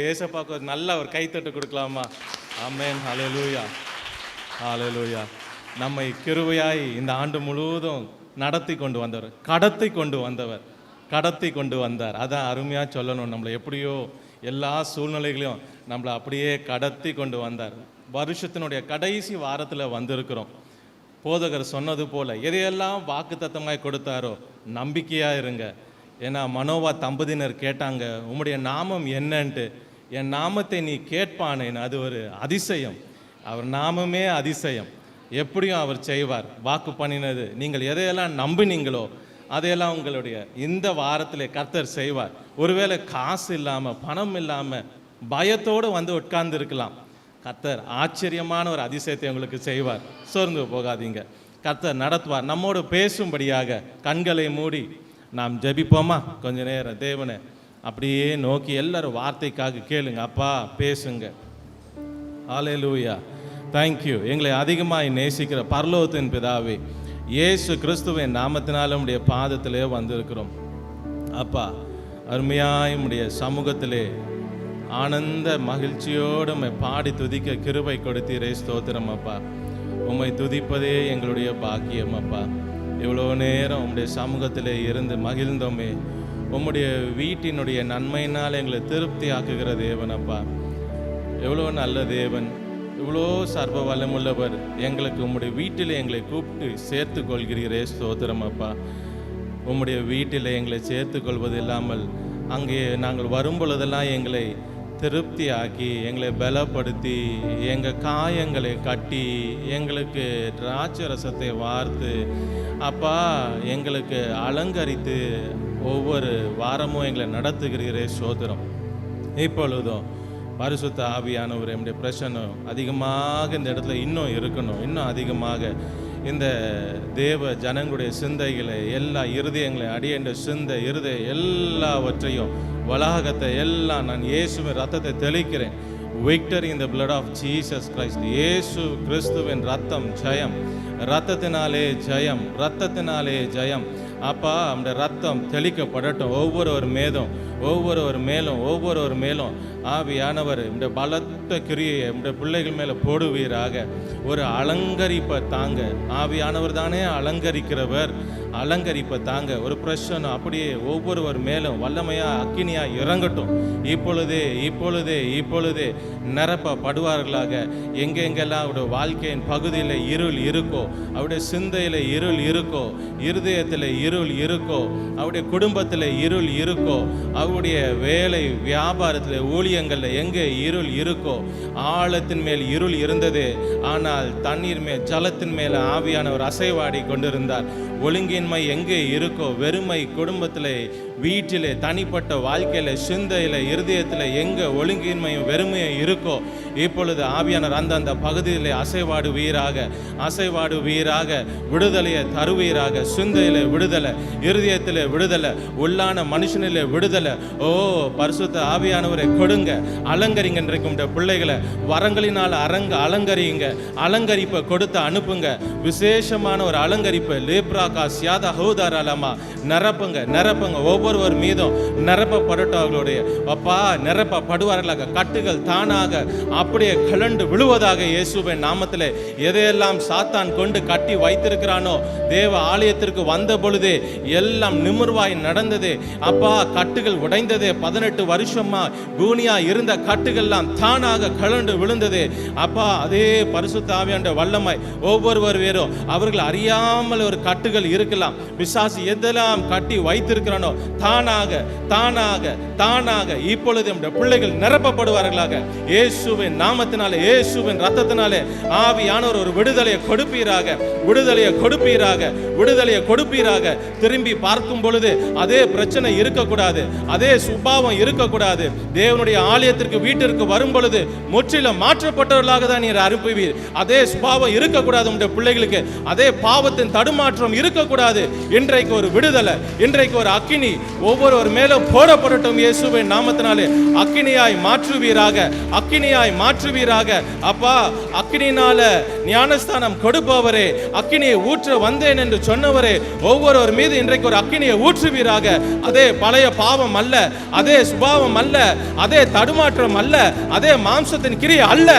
ஏசப்பாக்கு ஒரு நல்ல ஒரு கைத்தட்டு கொடுக்கலாமா? ஆமென். ஹல்லேலூயா, ஹல்லேலூயா. நம்மை கிருபையாய் இந்த ஆண்டு முழுவதும் நடத்தி கொண்டு வந்தவர், கடத்தி கொண்டு வந்தார். அதான் அருமையாக சொல்லணும். நம்மளை எப்படியோ எல்லா சூழ்நிலைகளையும் நம்மளை அப்படியே கடத்தி கொண்டு வந்தார். வருஷத்தினுடைய கடைசி வாரத்தில் வந்திருக்கிறோம். போதகர் சொன்னது போல் எதையெல்லாம் வாக்குத்தத்தமாய் கொடுத்தாரோ நம்பிக்கையாக இருங்க. ஏன்னா மனோவா தம்பதியினர் கேட்டாங்க, உம்முடைய நாமம் என்னன்ட்டு. என் நாமத்தை நீ கேட்பானேன், அது ஒரு அதிசயம். அவர் நாமமே அதிசயம். எப்படியும் அவர் செய்வார். வாக்கு பண்ணினது நீங்கள் எதையெல்லாம் நம்பினீங்களோ அதையெல்லாம் உங்களுடைய இந்த வாரத்தில் கர்த்தர் செய்வார். ஒருவேளை காசு இல்லாமல் பணம் இல்லாமல் பயத்தோடு வந்து உட்கார்ந்து இருக்கலாம். கர்த்தர் ஆச்சரியமான ஒரு அதிசயத்தை உங்களுக்கு செய்வார். சோர்ந்து போகாதீங்க, கர்த்தர் நடத்துவார். நம்மோடு பேசும்படியாக கண்களை மூடி நாம் ஜெபிப்போமா? கொஞ்ச நேரம் தேவனை அப்படியே நோக்கி எல்லாரும் வார்த்தைக்காக கேளுங்க. அப்பா பேசுங்க. ஹல்லேலூயா, தேங்க்யூ. எங்களை அதிகமாக நேசிக்கிற பரலோகத்தின் பிதாவே, இயேசு கிறிஸ்துவின் நாமத்தினால உம்முடைய பாதத்திலே வந்திருக்கிறோம். அப்பா, அருமையாய் உம்முடைய சமூகத்திலே ஆனந்த மகிழ்ச்சியோடு உம்மை பாடி துதிக்க கிருபை கொடுத்தீரே, ஸ்தோத்திரம் அப்பா. உம்மை துதிப்பதே எங்களுடைய பாக்கியம் அப்பா. இவ்வளோ நேரம் உம்முடைய சமூகத்திலே இருந்து மகிழ்ந்தோமே. உம்முடைய வீட்டினுடைய நன்மையினால் எங்களை திருப்தி ஆக்குகிற தேவன் அப்பா. எவ்வளோ நல்ல தேவன், இவ்வளோ சர்வ வல்லமுள்ளவர். எங்களுக்கு உம்முடைய வீட்டில் எங்களை கூப்பிட்டு சேர்த்து கொள்கிறீரே, ஸ்தோத்திரம் அப்பா. உம்முடைய வீட்டில் எங்களை சேர்த்து கொள்வது இல்லாமல் அங்கே நாங்கள் வரும் பொழுதெல்லாம் எங்களை திருப்தி ஆக்கி, எங்களை பலப்படுத்தி, எங்கள் காயங்களை கட்டி, எங்களுக்கு திராட்சை ரசத்தை வார்த்து அப்பா எங்களுக்கு அலங்கரித்து ஒவ்வொரு வாரமும் எங்களை நடத்துகிறீரே, ஸ்தோத்திரம். இப்பொழுதும் பரிசுத்த ஆவியானவர் என்னுடைய பிரச்சனை அதிகமாக இந்த இடத்துல இன்னும் இருக்கணும். இன்னும் அதிகமாக இந்த தேவ ஜனங்களுடைய சிந்தைகளை, எல்லா இருதயங்களை, அடியேண்ட சிந்தை இருதய எல்லாவற்றையும் வளாகத்தை எல்லாம் நான் இயேசுவின் ரத்தத்தை தெளிக்கிறேன். Victory in the blood of Jesus Christ. இயேசு கிறிஸ்துவின் ரத்தம் ஜெயம். ரத்தத்தினாலே ஜெயம், ரத்தத்தினாலே ஜெயம். அப்பா, அந்த ரத்தம் தெளிக்கப்படட்டும் ஒவ்வொருவர் மேலும் ஆவியானவர் இந்த பலத்த கிரியை இந்த பிள்ளைகள் மேலே போடுவீராக. ஒரு அலங்கரிப்பை தாங்க. ஆவியானவர் தானே அலங்கரிப்பை தாங்க. ஒரு பிரச்சனை அப்படியே ஒவ்வொருவர் மேலும் வல்லமையா அக்கினியா இறங்கட்டும். இப்பொழுதே நிரப்பப்படுவார்களாக. எங்கெங்கெல்லாம் அவருடைய வாழ்க்கையின் பகுதியில் இருள் இருக்கோ, அவருடைய சிந்தையில் இருள் இருக்கோ, இருதயத்தில் இருள் இருக்கோ, அவருடைய குடும்பத்தில் இருள் இருக்கோ, அவருடைய வேலை வியாபாரத்தில் ஊழியங்களில் எங்கே இருள் இருக்கோ, ஆழத்தின் மேல் இருள் இருந்தது, ஆனால் தண்ணீர் மேல் ஜலத்தின் மேல் ஆவியானவர் அசைவாடி கொண்டிருந்தார். ஒழுங்கின்மை எங்கே இருக்கோ, வெறுமை குடும்பத்தில், வீட்டிலே, தனிப்பட்ட வாழ்க்கையில், சிந்தையில், இருதயத்தில் எங்கே ஒழுங்கின்மையும் வெறுமையும் இருக்கோ, இப்பொழுது ஆவியானவர் அந்த பகுதியில் அசைவாடுவீராக. விடுதலையை தருவீராக. சிந்தையில் விடுதலை, இருதயத்தில் விடுதலை, உள்ளான மனுஷனில் விடுதலை. ஓ பரிசுத்த ஆவியானவரை கொடுங்க, அலங்கரிங்க. இன்றைக்கு உடைய பிள்ளைகளை வரங்களினால் அலங்கரிங்க. அலங்கரிப்பை கொடுத்து அனுப்புங்க. விசேஷமான ஒரு அலங்கரிப்பை லேப்ராகா சியாதா ஹூதாராலமா நிரப்புங்க. ஒவ்வொருவர் மீதும் நிரப்பப்படட்டும். அவர்களுடைய அப்பா நிரப்பப்படுவார்களாக. கட்டுகள் தானாக அப்படியே கலண்டு விழுவதாக இயேசுவின் நாமத்தில். எதையெல்லாம் சாத்தான் கொண்டு கட்டி வைத்திருக்கிறானோ, தேவ ஆலயத்திற்கு வந்த பொழுதே எல்லாம் நிமிர்வாய் நடந்தது அப்பா. கட்டுகள் உடைந்தது. 18 வருஷமா பூனியா இருந்த கட்டுகள்லாம் தானாக கலண்டு விழுந்தது அப்பா. அதே பரிசுத்த ஆவியானவருடைய வல்லமை ஒவ்வொருவர் வேறும் அவர்கள் அறியாமல் ஒரு கட்டுகள் இருக்கலாம். பிசாசு எதெல்லாம் கட்டி வைத்திருக்கிறானோ தானாக இப்பொழுது நம்முடைய பிள்ளைகள் நிரப்பப்படுவார்களாக. இயேசுவின் நாமத்தினாலே, இயேசுவின் ரத்தத்தினாலே ஆவியானவர் ஒரு விடுதலையை கொடுப்பீராக. திரும்பி பார்க்கும் பொழுது அதே பிரச்சனை இருக்கக்கூடாது, அதே சுபாவம் இருக்கக்கூடாது. தேவனுடைய ஆலயத்திற்கு வீட்டிற்கு வரும் பொழுது முற்றிலும் மாற்றப்பட்டவர்களாக தான் நீர் அனுப்புவீர். அதே சுபாவம் இருக்கக்கூடாது. உங்களுடைய பிள்ளைகளுக்கு அதே பாவத்தின் தடுமாற்றம் இருக்கக்கூடாது. இன்றைக்கு ஒரு விடுதலை, இன்றைக்கு ஒரு அக்கினி ஒவ்வொருவர் மேலும் போடப்படட்டும் இயேசுவின் நாமத்தினாலே. அக்கினியாய் மாற்றுவீராக, அக்கினியாய் மாற்றுவீராக. அப்பா, அக்கினினால ஞானஸ்தானம் கொடுப்பவரே, அக்கினியை ஊற்ற வந்தேன் என்று சொன்னவரே, ஒவ்வொருவர் மீது இன்றைக்கு ஒரு அக்கினியை ஊற்றுவீராக. அதே பழைய பாவம் அல்ல, அதே சுபாவம் அல்ல, அதே தடுமாற்றம் அல்ல, அதே மாம்சத்தின் கிரியை அல்ல,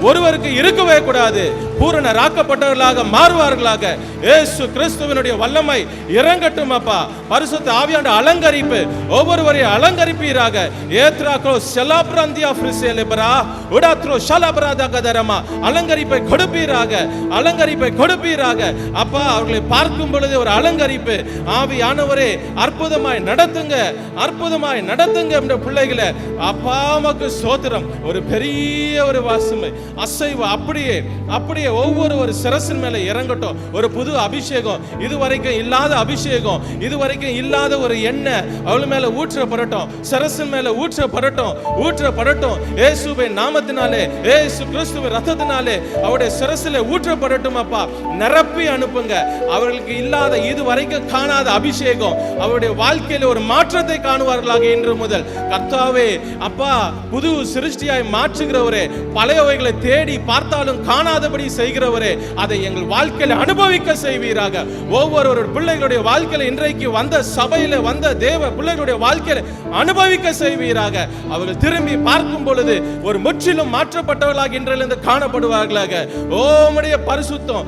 ஒருவருக்கு இருக்கவே கூடாது. பூரணராக்கப்பட்டவர்களாக மாறுவார்களாக. இயேசு கிறிஸ்துவினுடைய வல்லமை இறங்கட்டும் அப்பா. பரிசுத்த ஆவியானவர் அலங்கரிப்பு, ஒவ்வொருவரையும் அலங்கரிப்பீராக. ஏத்ராக்ரோ ஷலாப்ராந்தியா ஃப்ரிசேலெபரா உடாத்ரோ ஷலாப்ராதகதரமா அலங்கரிப்பை கொடுப்பீராக, அலங்கரிப்பை கொடுப்பீராக. அப்பா, அவர்களை பார்க்கும் பொழுது ஒரு அலங்கரிப்பு. ஆவியானவரே அற்புதமாய் நடத்துங்க, அற்புதமாய் நடத்துங்க என்ற பிள்ளைகளை. அப்பா உமக்கு ஸ்தோத்திரம். ஒரு பெரிய ஒரு வாசமை அசைவு அப்படியே அப்படியே ஒவ்வொரு சிரசின் மேல இறங்கட்டும். ஒரு புது அபிஷேகம், இதுவரைக்கும் இல்லாத அபிஷேகம், இதுவரைக்கும் இல்லாத ஒரு எண்ணெய் அவள் மேல ஊற்றப்படட்டும், சிரசின் மேல ஊற்றப்படட்டும், ஊற்றப்படட்டும். இயேசுவின் நாமத்தினாலே, இயேசு கிறிஸ்துவின் ரத்தத்தினாலே அவருடைய சிரசிலே ஊற்றப்படட்டும் அப்பா. நிரப்பி அனுப்புங்க. அவர்களுக்கு இல்லாத, இதுவரைக்கும் காணாத அபிஷேகம் அவருடைய வாழ்க்கையில ஒரு மாற்றத்தை காணுவார்களாக இன்று முதல். கர்த்தாவே அப்பா, புது சிருஷ்டியாய் மாற்றுகிறவரே, பழையவைகளை தேடி பார்த்தாலும் காணாதபடி செய்கிறவரே, அதை எங்கள் வாழ்க்கையில அனுபவிக்க செய்வீராக. ஒவ்வொரு பிள்ளைகளுடைய வாழ்க்கையில, இன்றைக்கு வந்த சபையில வந்த தேவ பிள்ளைகளுடைய வாழ்க்கையில அனுபவிக்க செய்வீராக. அவர்கள் திரும்பி பார்க்கும் பொழுது ஒரு முற்றிலும் மாற்றப்பட்டவர்களாக இன்றிலிருந்து காணப்படுவார்களாக. ஓமுடைய பரிசுத்தம்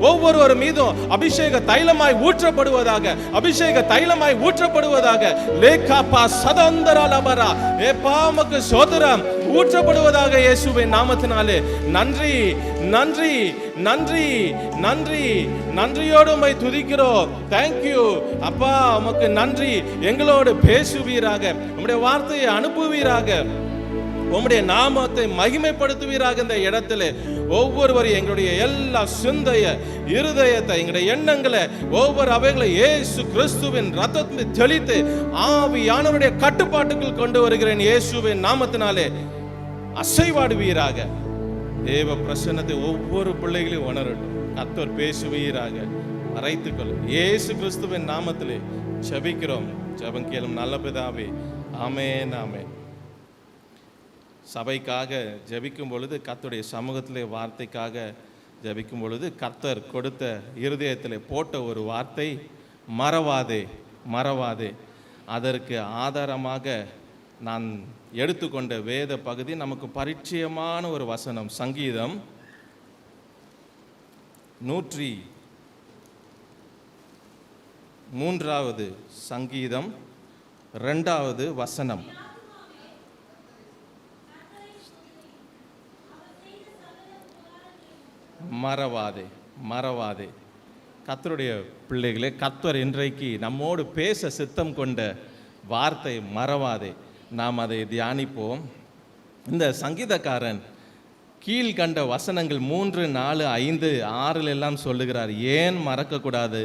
ஒவ்வொரு மீதும் அபிஷேக தைலமாய் ஊற்றப்படுவதாக, அபிஷேக தைலமாய் ஊற்றப்படுவதாக. லேகாபா சதந்தரலபரா ஏபாமக்கு சோதரம் ஊற்றப்படுவதாக இயேசுவின் நாமத்தினாலே. நன்றி நன்றி நன்றி நன்றி நன்றியோடு உம்மை துதிக்கிறோம். தேங்க்யூ அப்பா, உமக்கு நன்றி. எங்களோடு பேசுவீராக, உம்முடைய வார்த்தையை அனுப்புவீராக, உம்முடைய நாமத்தை மகிமைப்படுத்துவீராக. இந்த இடத்துல ஒவ்வொருவரையும் எங்களுடைய எல்லா சிந்தைய, இருதயத்தை, எங்களுடைய எண்ணங்களை, ஒவ்வொரு அவைகளை இயேசு கிறிஸ்துவின் ரத்தத்தை தெளித்து ஆவியானவருடைய கட்டுப்பாட்டுக்குள் கொண்டு வருகிறேன் இயேசுவின் நாமத்தினாலே. அசைவாடுவீராக. தேவ பிரசன்னத்தை ஒவ்வொரு பிள்ளைகளையும் உணரட்டும். கர்த்தர் பேசுவீராக. மறைத்துக்கொள்ளும் இயேசு கிறிஸ்துவின் நாமத்திலே ஜெபிக்கிறோம். ஜெபம் கேளும் நல்ல பிதாவே. ஆமென் ஆமென். சபைக்காக ஜெபிக்கும் பொழுது, கர்த்தருடைய சமூகத்திலே வார்த்தைக்காக ஜெபிக்கும் பொழுது, கர்த்தர் கொடுத்த இருதயத்திலே போட்ட ஒரு வார்த்தை, மறவாதே மறவாதே. அதற்கு ஆதாரமாக நான் எடுத்துக்கொண்ட வேத பகுதி நமக்கு பரிச்சயமான ஒரு வசனம். சங்கீதம் 103 சங்கீதம் 2வது வசனம். மறவாதே மறவாதே. கர்த்தருடைய பிள்ளைகளே, கர்த்தர் இன்றைக்கு நம்மோடு பேச சித்தம் கொண்ட வார்த்தை மறவாதே. நாம் அதை தியானிப்போம். இந்த சங்கீதக்காரன் கீழ்கண்ட வசனங்கள் 3, 4, 5, 6 எல்லாம் சொல்லுகிறார். ஏன் மறக்கக்கூடாது?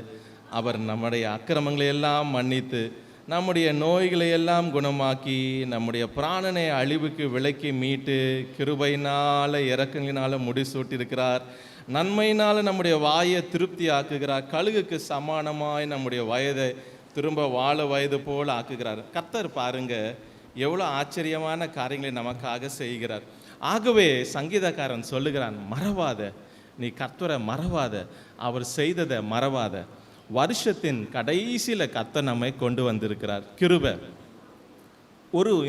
அவர் நம்முடைய அக்கிரமங்களை எல்லாம் மன்னித்து, நம்முடைய நோய்களை எல்லாம் குணமாக்கி, நம்முடைய பிராணனை அழிவுக்கு விலக்கி மீட்டு, கிருபையினால இரக்கங்களினால முடிசூட்டியிருக்கிறார். நன்மையினால நம்முடைய வாயை திருப்தி ஆக்குகிறார். கழுகுக்கு சமானமாய் நம்முடைய வயதை திரும்ப வாழ வயது போல் ஆக்குகிறார். கர்த்தர் பாருங்க எவ்வளோ ஆச்சரியமான காரியங்களை நமக்காக செய்கிறார். ஆகவே சங்கீதக்காரன் சொல்லுகிறான், மறவாத, நீ கர்த்தரை மறவாத, அவர் செய்ததை மறவாத. வருஷத்தின் கடைசியில் கர்த்தர் நம்மை கொண்டு வந்திருக்கிறார். கிருபை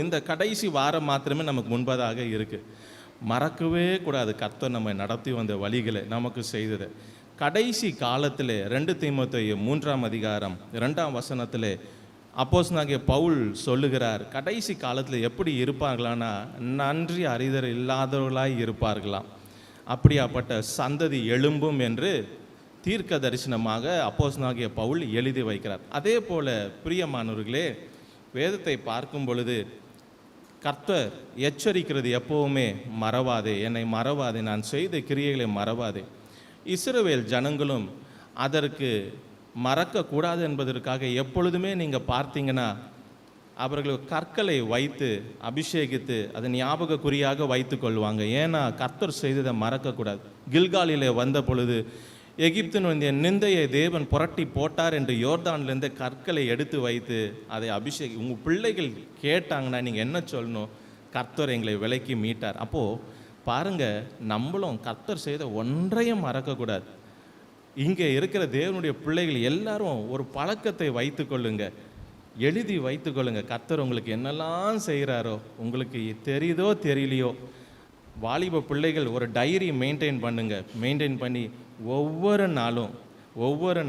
இந்த கடைசி வாரம் மாத்திரமே நமக்கு முன்பதாக இருக்கு. மறக்கவே கூடாது கர்த்தர் நம்மை நடத்தி வந்த வழிகளை, நமக்கு செய்ததை. கடைசி காலத்தில் 2 தீமோத்தேயு 3ஆம் அதிகாரம் 2ஆம் வசனத்தில் அப்போஸ்தலனாகிய பவுல் சொல்லுகிறார், கடைசி காலத்தில் எப்படி இருப்பார்களானா, நன்றி அறிதல் இல்லாதவர்களாய் இருப்பார்களாம். அப்படியாப்பட்ட சந்ததி எழும்பும் என்று தீர்க்க தரிசனமாக அப்போஸ்தலனாகிய பவுல் எழுதி வைக்கிறார். அதே போல பிரியமானவர்களே, வேதத்தை பார்க்கும் பொழுது கர்த்தர் எச்சரிக்கிறது எப்பவுமே, மறவாதே, என்னை மறவாதே, நான் செய்த கிரியைகளை மறவாதே. இஸ்ரவேல் ஜனங்களும் அதற்கு மறக்கக்கூடாது என்பதற்காக எப்பொழுதுமே நீங்கள் பார்த்தீங்கன்னா அவர்கள் கற்களை வைத்து அபிஷேகித்து அதை ஞாபக குறியாக வைத்து கொள்வாங்க. ஏன்னா கர்த்தர் செய்ததை மறக்கக்கூடாது. கில்காலிலே வந்த பொழுது எகிப்தினுடைய நிந்தையை தேவன் புரட்டி போட்டார் என்று யோர்தான்லேருந்து கற்களை எடுத்து வைத்து அதை உங்கள் பிள்ளைகள் கேட்டாங்கன்னா நீங்கள் என்ன சொல்லணும்? கர்த்தர் எங்களை விலைக்கு மீட்டார். அப்போது பாருங்கள், நம்மளும் கர்த்தர் செய்த ஒன்றையும் மறக்கக்கூடாது. இங்கே இருக்கிற தேவனுடைய பிள்ளைகள் எல்லாரும் ஒரு பழக்கத்தை வைத்து கொள்ளுங்க, எழுதி வைத்து கொள்ளுங்க. கர்த்தர் உங்களுக்கு என்னெல்லாம் செய்கிறாரோ, உங்களுக்கு தெரியுதோ தெரியலையோ, வாலிப பிள்ளைகள் ஒரு டைரி மெயின்டைன் பண்ணுங்க. மெயின்டைன் பண்ணி ஒவ்வொரு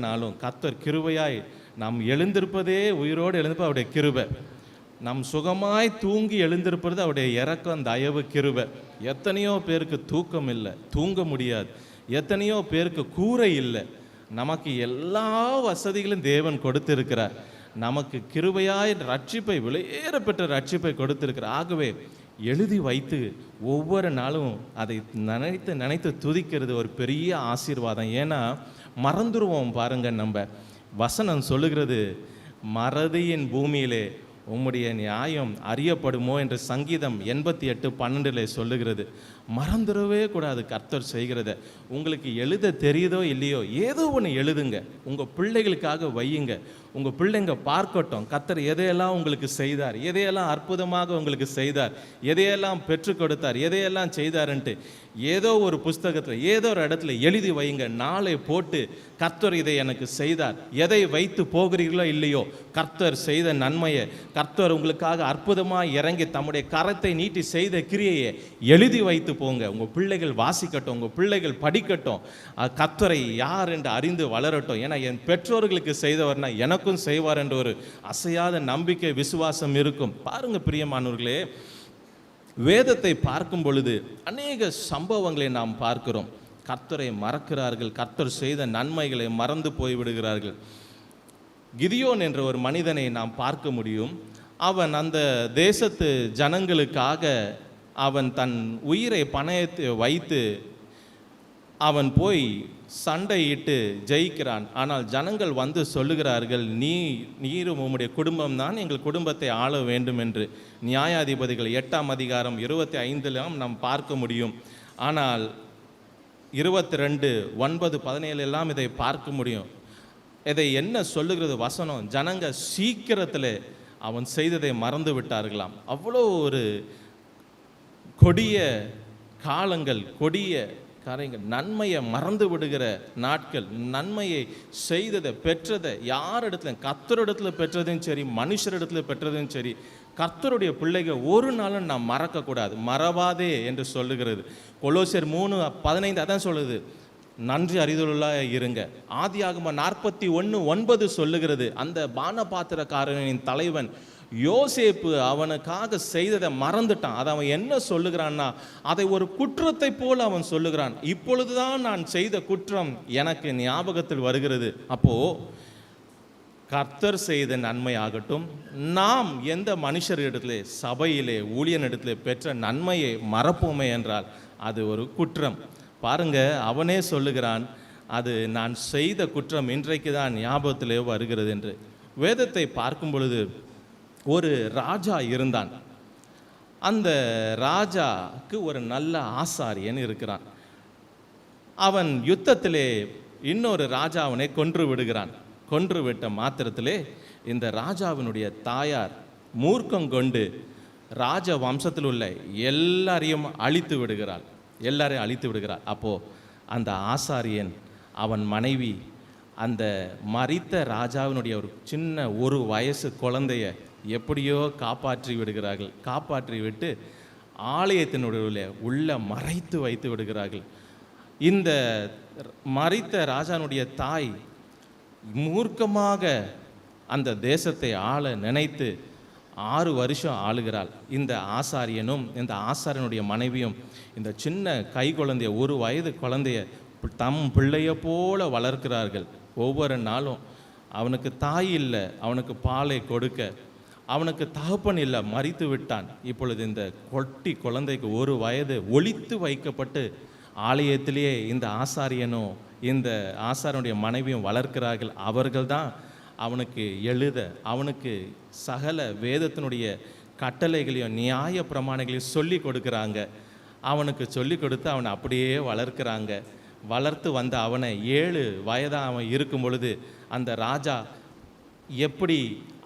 நாளும் கர்த்தர் கிருபையாய் நாம் எழுந்திருப்பதே, உயிரோடு எழுந்திருப்பது அவருடைய கிருபை. நம் சுகமாய் தூங்கி எழுந்திருப்பது அவருடைய இரக்கம், தயவு, கிருபை. எத்தனையோ பேருக்கு தூக்கம் இல்லை, தூங்க முடியாது. எத்தனையோ பேருக்கு கூரை இல்லை. நமக்கு எல்லா வசதிகளும் தேவன் கொடுத்திருக்கிறார். நமக்கு கிருபையாய் ரட்சிப்பை, விலையேற பெற்ற ரட்சிப்பை கொடுத்திருக்கிறார். ஆகவே எழுதி வைத்து ஒவ்வொரு நாளும் அதை நினைத்து துதிக்கிறது ஒரு பெரிய ஆசீர்வாதம். ஏன்னா மறந்துடுவோம் பாருங்க. நம்ம வசனம் சொல்லுகிறது, மறதியின் பூமியிலே உம்முடைய நியாயம் அறியப்படுமோ என்று சங்கீதம் 88:12 சொல்லுகிறது. மறந்துடவே கூடாது கர்த்தர் செய்கிறத. உங்களுக்கு எழுத தெரியுதோ இல்லையோ, ஏதோ ஒன்று எழுதுங்க, உங்கள் பிள்ளைகளுக்காக வையுங்க. உங்கள் பிள்ளைங்க பார்க்கட்டும் கர்த்தர் எதையெல்லாம் உங்களுக்கு செய்தார், எதையெல்லாம் அற்புதமாக உங்களுக்கு செய்தார், எதையெல்லாம் பெற்றுக் கொடுத்தார், எதையெல்லாம் செய்தார்ன்ட்டு ஏதோ ஒரு புஸ்தகத்தில் ஏதோ ஒரு இடத்துல எழுதி வைங்க. நாளை போட்டு கர்த்தர் இதை எனக்கு செய்தார், எதை வைத்து போகிறீர்களோ இல்லையோ, கர்த்தர் செய்த நன்மையை, கர்த்தர் உங்களுக்காக அற்புதமாக இறங்கி தம்முடைய கரத்தை நீட்டி செய்த கிரியையை எழுதி வைத்து போங்க. உங்கள் பிள்ளைகள் வாசிக்கட்டும், உங்கள் பிள்ளைகள் படிக்கட்டும், கர்த்தரை யார் என்று அறிந்து வளரட்டும். ஏன்னா என் பெற்றோர்களுக்கு செய்தவர்னா எனக்கும் செய்வார் என்ற ஒரு அசையாத நம்பிக்கை, விசுவாசம் இருக்கும். பாருங்க பிரியமானவர்களே, வேதத்தை பார்க்கும் பொழுது அநேக சம்பவங்களை நாம் பார்க்கிறோம். கர்த்தரை மறக்கிறார்கள், கர்த்தர் செய்த நன்மைகளை மறந்து போய்விடுகிறார்கள். கிதியோன் என்ற ஒரு மனிதனை நாம் பார்க்க முடியும். அவன் அந்த தேசத்து ஜனங்களுக்காக அவன் தன் உயிரை பணயத்தை வைத்து அவன் போய் சண்டையிட்டு ஜெயிக்கிறான். ஆனால் ஜனங்கள் வந்து சொல்லுகிறார்கள், நீரும் உம்முடைய குடும்பம் தான் எங்கள் குடும்பத்தை ஆள வேண்டும் என்று. நியாயாதிபதிகள் 8:25 நாம் பார்க்க முடியும். ஆனால் 22:9-17 எல்லாம் இதை பார்க்க முடியும். இதை என்ன சொல்லுகிறது வசனம்? ஜனங்க சீக்கிரத்தில் அவன் செய்ததை மறந்து விட்டார்களாம். அவ்வளோ ஒரு கொடிய காலங்கள், கொடிய காரியங்கள், நன்மையை மறந்து விடுகிற நாட்கள். நன்மையை செய்ததை பெற்றதை யார் இடத்துல, கர்த்தரிடத்துல பெற்றதும் சரி, மனுஷரிடத்துல பெற்றதும் சரி, கர்த்தருடைய பிள்ளைகள் ஒரு நாளும் நாம் மறக்கக்கூடாது. மறவாதே என்று சொல்லுகிறது. கொலோசியர் 3:15 அதான் சொல்லுது, நன்றி அறிதலுள்ளாக இருங்க. ஆதியாகமம் 41:9 சொல்லுகிறது, அந்த பானபாத்திரக்காரனின் தலைவன் யோசேப்பு அவனுக்காக செய்ததை மறந்துட்டான். அதை அவன் என்ன சொல்லுகிறான்னா, அதை ஒரு குற்றத்தை போல அவன் சொல்லுகிறான். இப்பொழுதுதான் நான் செய்த குற்றம் எனக்கு ஞாபகத்தில் வருகிறது. அப்போ கர்த்தர் செய்த நன்மை ஆகட்டும், நாம் எந்த மனுஷரிடத்திலே, சபையிலே, ஊழியனிடத்திலே பெற்ற நன்மையை மறப்போமே என்றால் அது ஒரு குற்றம். பாருங்க, அவனே சொல்லுகிறான், அது நான் செய்த குற்றம் இன்றைக்கு தான் ஞாபகத்திலே வருகிறது என்று. வேதத்தை பார்க்கும் பொழுது ஒரு ராஜா இருந்தான். அந்த ராஜாக்கு ஒரு நல்ல ஆசாரியன் இருக்கிறான். அவன் யுத்தத்திலே இன்னொரு ராஜாவினை கொன்று விடுகிறான். கொன்று விட்ட மாத்திரத்திலே இந்த ராஜாவினுடைய தாயார் மூர்க்கம் கொண்டு ராஜ வம்சத்தில் உள்ள எல்லாரையும் அழித்து விடுகிறாள். அப்போது அந்த ஆசாரியன், அவன் மனைவி, அந்த மரித்த ராஜாவினுடைய ஒரு சின்ன ஒரு வயசு குழந்தைய எப்படியோ காப்பாற்றி விடுகிறார்கள். காப்பாற்றி விட்டு ஆலயத்தினுடைய உள்ள மறைத்து வைத்து விடுகிறார்கள். இந்த மரித்த ராஜானுடைய தாய் மூர்க்கமாக அந்த தேசத்தை ஆள நினைத்து 6 வருஷம் ஆளுகிறாள். இந்த ஆசாரியனும் இந்த ஆசாரியனுடைய மனைவியும் இந்த சின்ன கை குழந்தைய, ஒரு வயது குழந்தைய தம் பிள்ளைய போல வளர்க்கிறார்கள். ஒவ்வொரு நாளும் அவனுக்கு தாய் இல்லை, அவனுக்கு பாலை கொடுக்க, அவனுக்கு தகப்பன் இல்லை, மரித்து விட்டான். இப்பொழுது இந்த கொட்டி குழந்தைக்கு 1 வயது ஒளித்து வைக்கப்பட்டு ஆலயத்திலேயே இந்த ஆசாரியனும் இந்த ஆசாரியனுடைய மனைவியும் வளர்க்கிறார்கள். அவர்கள்தான் அவனுக்கு எழுத, அவனுக்கு சகல வேதத்தினுடைய கட்டளைகளையும் நியாய பிரமாணங்களையும் சொல்லி கொடுக்குறாங்க. அவனுக்கு சொல்லி கொடுத்து அவனை அப்படியே வளர்க்குறாங்க. வளர்த்து வந்த அவனை 7 வயதாக அவன் இருக்கும் பொழுது அந்த ராஜா எப்படி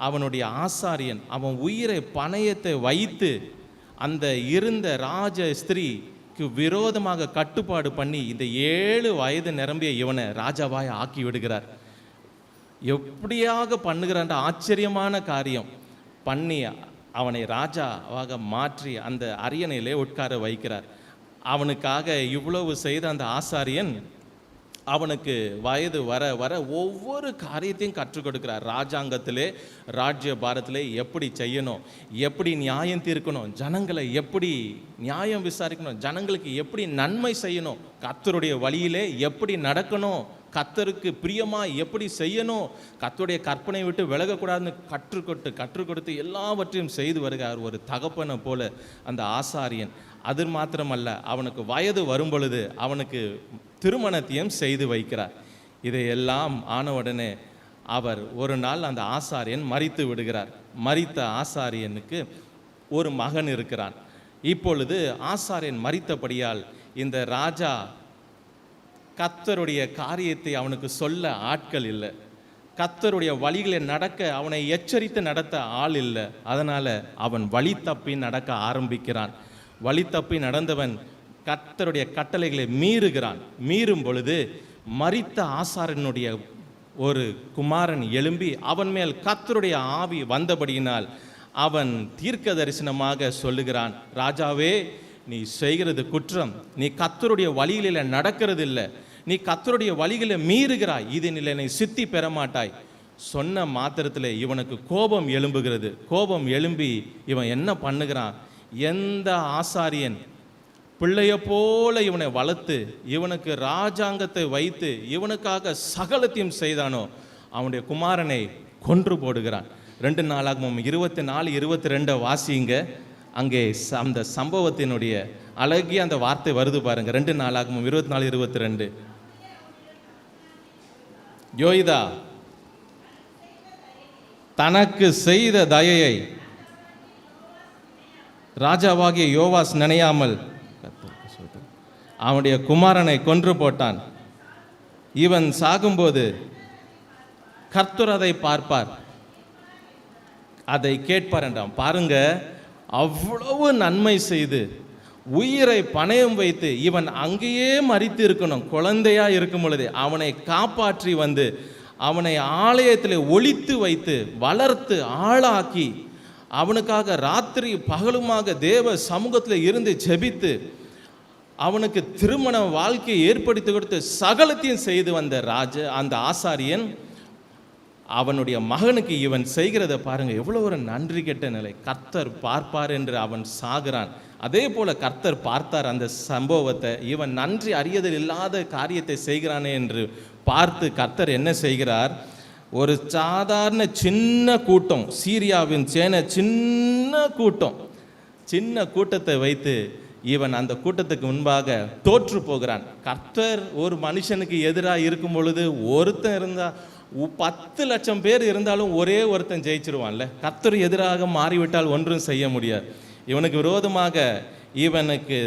அவனுடைய ஆசாரியன் அவன் உயிரை பணயத்தை வைத்து அந்த இருந்த ராஜ ஸ்திரீக்கு விரோதமாக கட்டுப்பாடு பண்ணி இந்த 7 வயது நிரம்பிய இவனை ராஜாவாய் ஆக்கி விடுகிறார். எப்படியாக பண்ணுகிறான்ற ஆச்சரியமான காரியம் பண்ணி அவனை ராஜாவாக மாற்றி அந்த அரியணையிலே உட்கார வைக்கிறார். அவனுக்காக இவ்வளவு செய்த அந்த ஆசாரியன் அவனுக்கு வயது வர வர ஒவ்வொரு காரியத்தையும் கற்றுக் கொடுக்கிறார். ராஜாங்கத்திலே ராஜ்ய பாரத்திலே எப்படி செய்யணும், எப்படி நியாயம் தீர்க்கணும், ஜனங்களை எப்படி நியாயம் விசாரிக்கணும், ஜனங்களுக்கு எப்படி நன்மை செய்யணும், கர்த்தருடைய வழியிலே எப்படி நடக்கணும், கர்த்தருக்கு பிரியமாக எப்படி செய்யணும், கர்த்தருடைய கற்பனை விட்டு விலகக்கூடாதுன்னு கற்றுக் கொடுத்து எல்லாவற்றையும் செய்து வருகிறார் ஒரு தகப்பனை போல அந்த ஆசாரியன். அது மாத்திரமல்ல, அவனுக்கு வயது வரும் பொழுது அவனுக்கு திருமணத்தையும் செய்து வைக்கிறார். இதையெல்லாம் ஆனவுடனே அவர் ஒரு நாள் அந்த ஆசாரியன் மரித்து விடுகிறார். மரித்த ஆசாரியனுக்கு ஒரு மகன் இருக்கிறான். இப்பொழுது ஆசாரியன் மரித்தபடியால் இந்த ராஜா கர்த்தருடைய காரியத்தை அவனுக்கு சொல்ல ஆட்கள் இல்லை, கர்த்தருடைய வழிகளை நடக்க அவனை எச்சரித்து நடத்த ஆள் இல்லை. அதனால் அவன் வழி தப்பி நடக்க ஆரம்பிக்கிறான். வழி தப்பி நடந்தவன் கர்த்தருடைய கட்டளைகளை மீறுகிறான். மீறும் பொழுது மரித்த ஆசாரியனுடைய ஒரு குமாரன் எழும்பி அவன் மேல் கர்த்தருடைய ஆவி வந்தபடியினால் அவன் தீர்க்க தரிசனமாக சொல்லுகிறான், ராஜாவே, நீ செய்கிறது குற்றம், நீ கர்த்தருடைய வழிகளில் நடக்கிறது இல்லை, நீ கர்த்தருடைய வழிகளை மீறுகிறாய், இதனில் நீ சித்தி பெற மாட்டாய். சொன்ன மாத்திரத்தில் இவனுக்கு கோபம் எழும்புகிறது. கோபம் எழும்பி இவன் என்ன பண்ணுகிறான், எந்த ஆசாரியன் பிள்ளைய போல இவனை வளர்த்து இவனுக்கு ராஜாங்கத்தை வைத்து இவனுக்காக சகலத்தையும் செய்தானோ அவனுடைய குமாரனை கொன்று போடுகிறான். 2 நாளாகமம் 24-22 வாசிங்க. அங்கே அந்த சம்பவத்தினுடைய அழகிய அந்த வார்த்தை வருது பாருங்க. 2 நாளாகமம் 24-22. யோய்தா தனக்கு செய்த தயையை ராஜாவாகிய யோவாஸ் நினையாமல் அவனுடைய குமாரனை கொன்று போட்டான். இவன் சாகும்போது கர்த்தர் அதை பார்ப்பார், அதை கேட்பார் என்றான். பாருங்க, அவ்வளவு நன்மை செய்து உயிரை பணயம் வைத்து இவன் அங்கேயே மரித்து இருக்கணும். குழந்தையா இருக்கும் பொழுதே அவனை காப்பாற்றி வந்து அவனை ஆலயத்தில் ஒளித்து வைத்து வளர்த்து ஆளாக்கி அவனுக்காக ராத்திரி பகலுமாக தேவ சமூகத்தில் இருந்து ஜெபித்து அவனுக்கு திருமண வாழ்க்கையை ஏற்படுத்தி கொடுத்து சகலத்தையும் செய்து வந்த அந்த ஆசாரியன் அவனுடைய மகனுக்கு இவன் செய்கிறத பாருங்க, எவ்வளோ ஒரு நன்றி கெட்ட நிலை. கர்த்தர் பார்ப்பார் என்று அவன் சாகிறான். அதே போல கர்த்தர் பார்த்தார் அந்த சம்பவத்தை. இவன் நன்றி அறியதில் இல்லாத காரியத்தை செய்கிறானே என்று பார்த்து கர்த்தர் என்ன செய்கிறார், ஒரு சாதாரண சின்ன கூட்டம், சீரியாவின் சேனை சின்ன கூட்டத்தை வைத்து இவன் அந்த கூட்டத்துக்கு முன்பாக தோற்று போகிறான். கர்த்தர் ஒரு மனுஷனுக்கு எதிராக இருக்கும் பொழுது ஒருத்தன் இருந்தால் 10 லட்சம் பேர் இருந்தாலும் ஒரே ஒருத்தன் ஜெயிச்சிருவான்ல. கர்த்தர் எதிராக மாறிவிட்டால் ஒன்றும் செய்ய முடியாது. இவனுக்கு விரோதமாக இவனுக்கு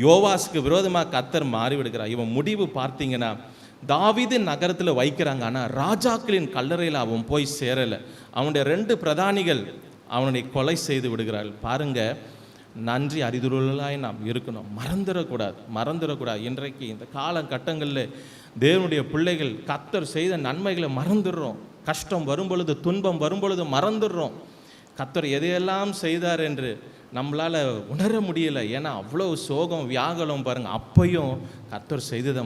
யோவாஸுக்கு விரோதமாக கர்த்தர் மாறிவிடுகிறார். இவன் முடிவு பார்த்தீங்கன்னா தாவீது நகரத்தில் வைக்கிறாங்க, ஆனால் ராஜாக்களின் கல்லறையில் அவன் போய் சேரலை. அவனுடைய 2 பிரதானிகள் அவனை கொலை செய்து விடுகிறார்கள். பாருங்க, நன்றி அறிதுள்ளாய் நாம் இருக்கணும், மறந்துடக்கூடாது. இன்றைக்கு இந்த காலகட்டங்களில் தேவனுடைய பிள்ளைகள் கர்த்தர் செய்த நன்மைகளை மறந்துடுறோம். கஷ்டம் வரும் பொழுது, துன்பம் வரும் பொழுது மறந்துடுறோம். கர்த்தர் எதையெல்லாம் செய்தார் என்று நம்மளால் உணர முடியலை. ஏன்னா அவ்வளோ சோகம் வியாகுலம் பாருங்கள். அப்பையும் கர்த்தர் செய்ததை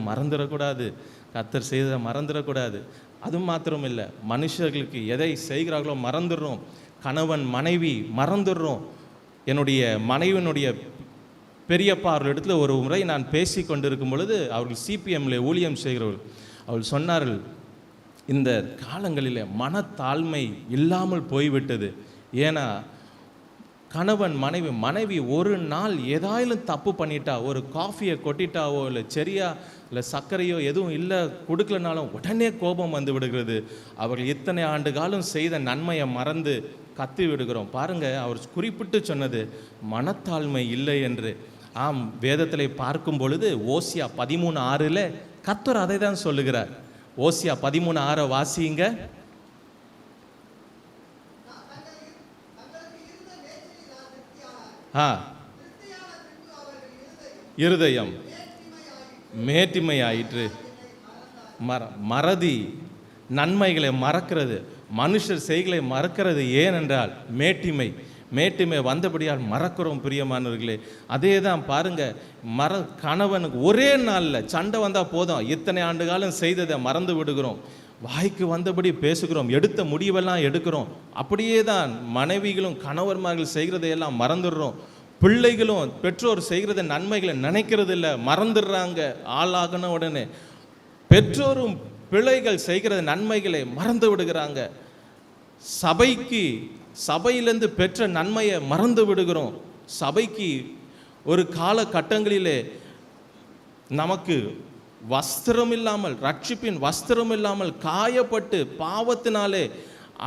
மறந்துடக்கூடாது. அது மாத்திரம் இல்லை, மனுஷர்களுக்கு எதை செய்கிறார்களோ மறந்துடுறோம். கணவன் மனைவி மறந்துடுறோம். என்னுடைய மனைவியினுடைய பெரியப்பா அவர்களிடத்துல ஒரு முறை நான் பேசி கொண்டிருக்கும் பொழுது, அவர்கள் சிபிஎம்ல ஊழியம் செய்கிறவர்கள், அவர்கள் சொன்னார்கள், இந்த காலங்களில் மனத்தாழ்மை இல்லாமல் போய்விட்டது. ஏன்னா கணவன் மனைவி ஒரு நாள் ஏதாயிலும் தப்பு பண்ணிட்டா, ஒரு காஃபியை கொட்டிட்டாவோ இல்லை செரியா இல்லை சர்க்கரையோ எதுவும் இல்லை கொடுக்கலனாலும் உடனே கோபம் வந்து விடுகிறது. அவர்கள் இத்தனை ஆண்டு காலம் செய்த நன்மையை மறந்து கத்தி விடுகிறோம். பாருங்க, அவர் குறிப்பிட்டு சொன்னது மனத்தாழ்மை இல்லை என்று. ஆம், வேதத்திலே பார்க்கும் பொழுது ஓசியா 13:6 கர்த்தர் அதை தான் சொல்லுகிறார். ஓசியா 13:6 வாசிங்க. இருதயம் மேட்டிமையாயிற்று. மறதி, நன்மைகளை மறக்கிறது, மனுஷர் செய்களை மறக்கிறது. ஏனென்றால் மேட்டிமை வந்தபடியால் மறக்கிறோம் பிரியமானவர்களே. அதே தான் பாருங்க, கணவனுக்கு ஒரே நாளில் சண்டை வந்தால் போதும், இத்தனை ஆண்டு காலம் செய்ததை மறந்து விடுகிறோம், வாய்க்கு வந்தபடி பேசுகிறோம், எடுத்த முடிவெல்லாம் எடுக்கிறோம். அப்படியே தான் மனைவிகளும் கணவன்மார்கள் செய்கிறதையெல்லாம் மறந்துடுறோம். பிள்ளைகளும் பெற்றோர் செய்கிறத நன்மைகளை நினைக்கிறது இல்லை, மறந்துடுறாங்க. ஆளாகன உடனே பெற்றோரும் பிள்ளைகள் செய்கிறது நன்மைகளை மறந்து விடுகிறாங்க. சபையிலேருந்து பெற்ற நன்மையை மறந்து விடுகிறோம். சபைக்கு ஒரு காலகட்டங்களிலே நமக்கு வஸ்திரம் இல்லாமல், ரட்சிப்பின் வஸ்திரம் இல்லாமல், காயப்பட்டு பாவத்தினாலே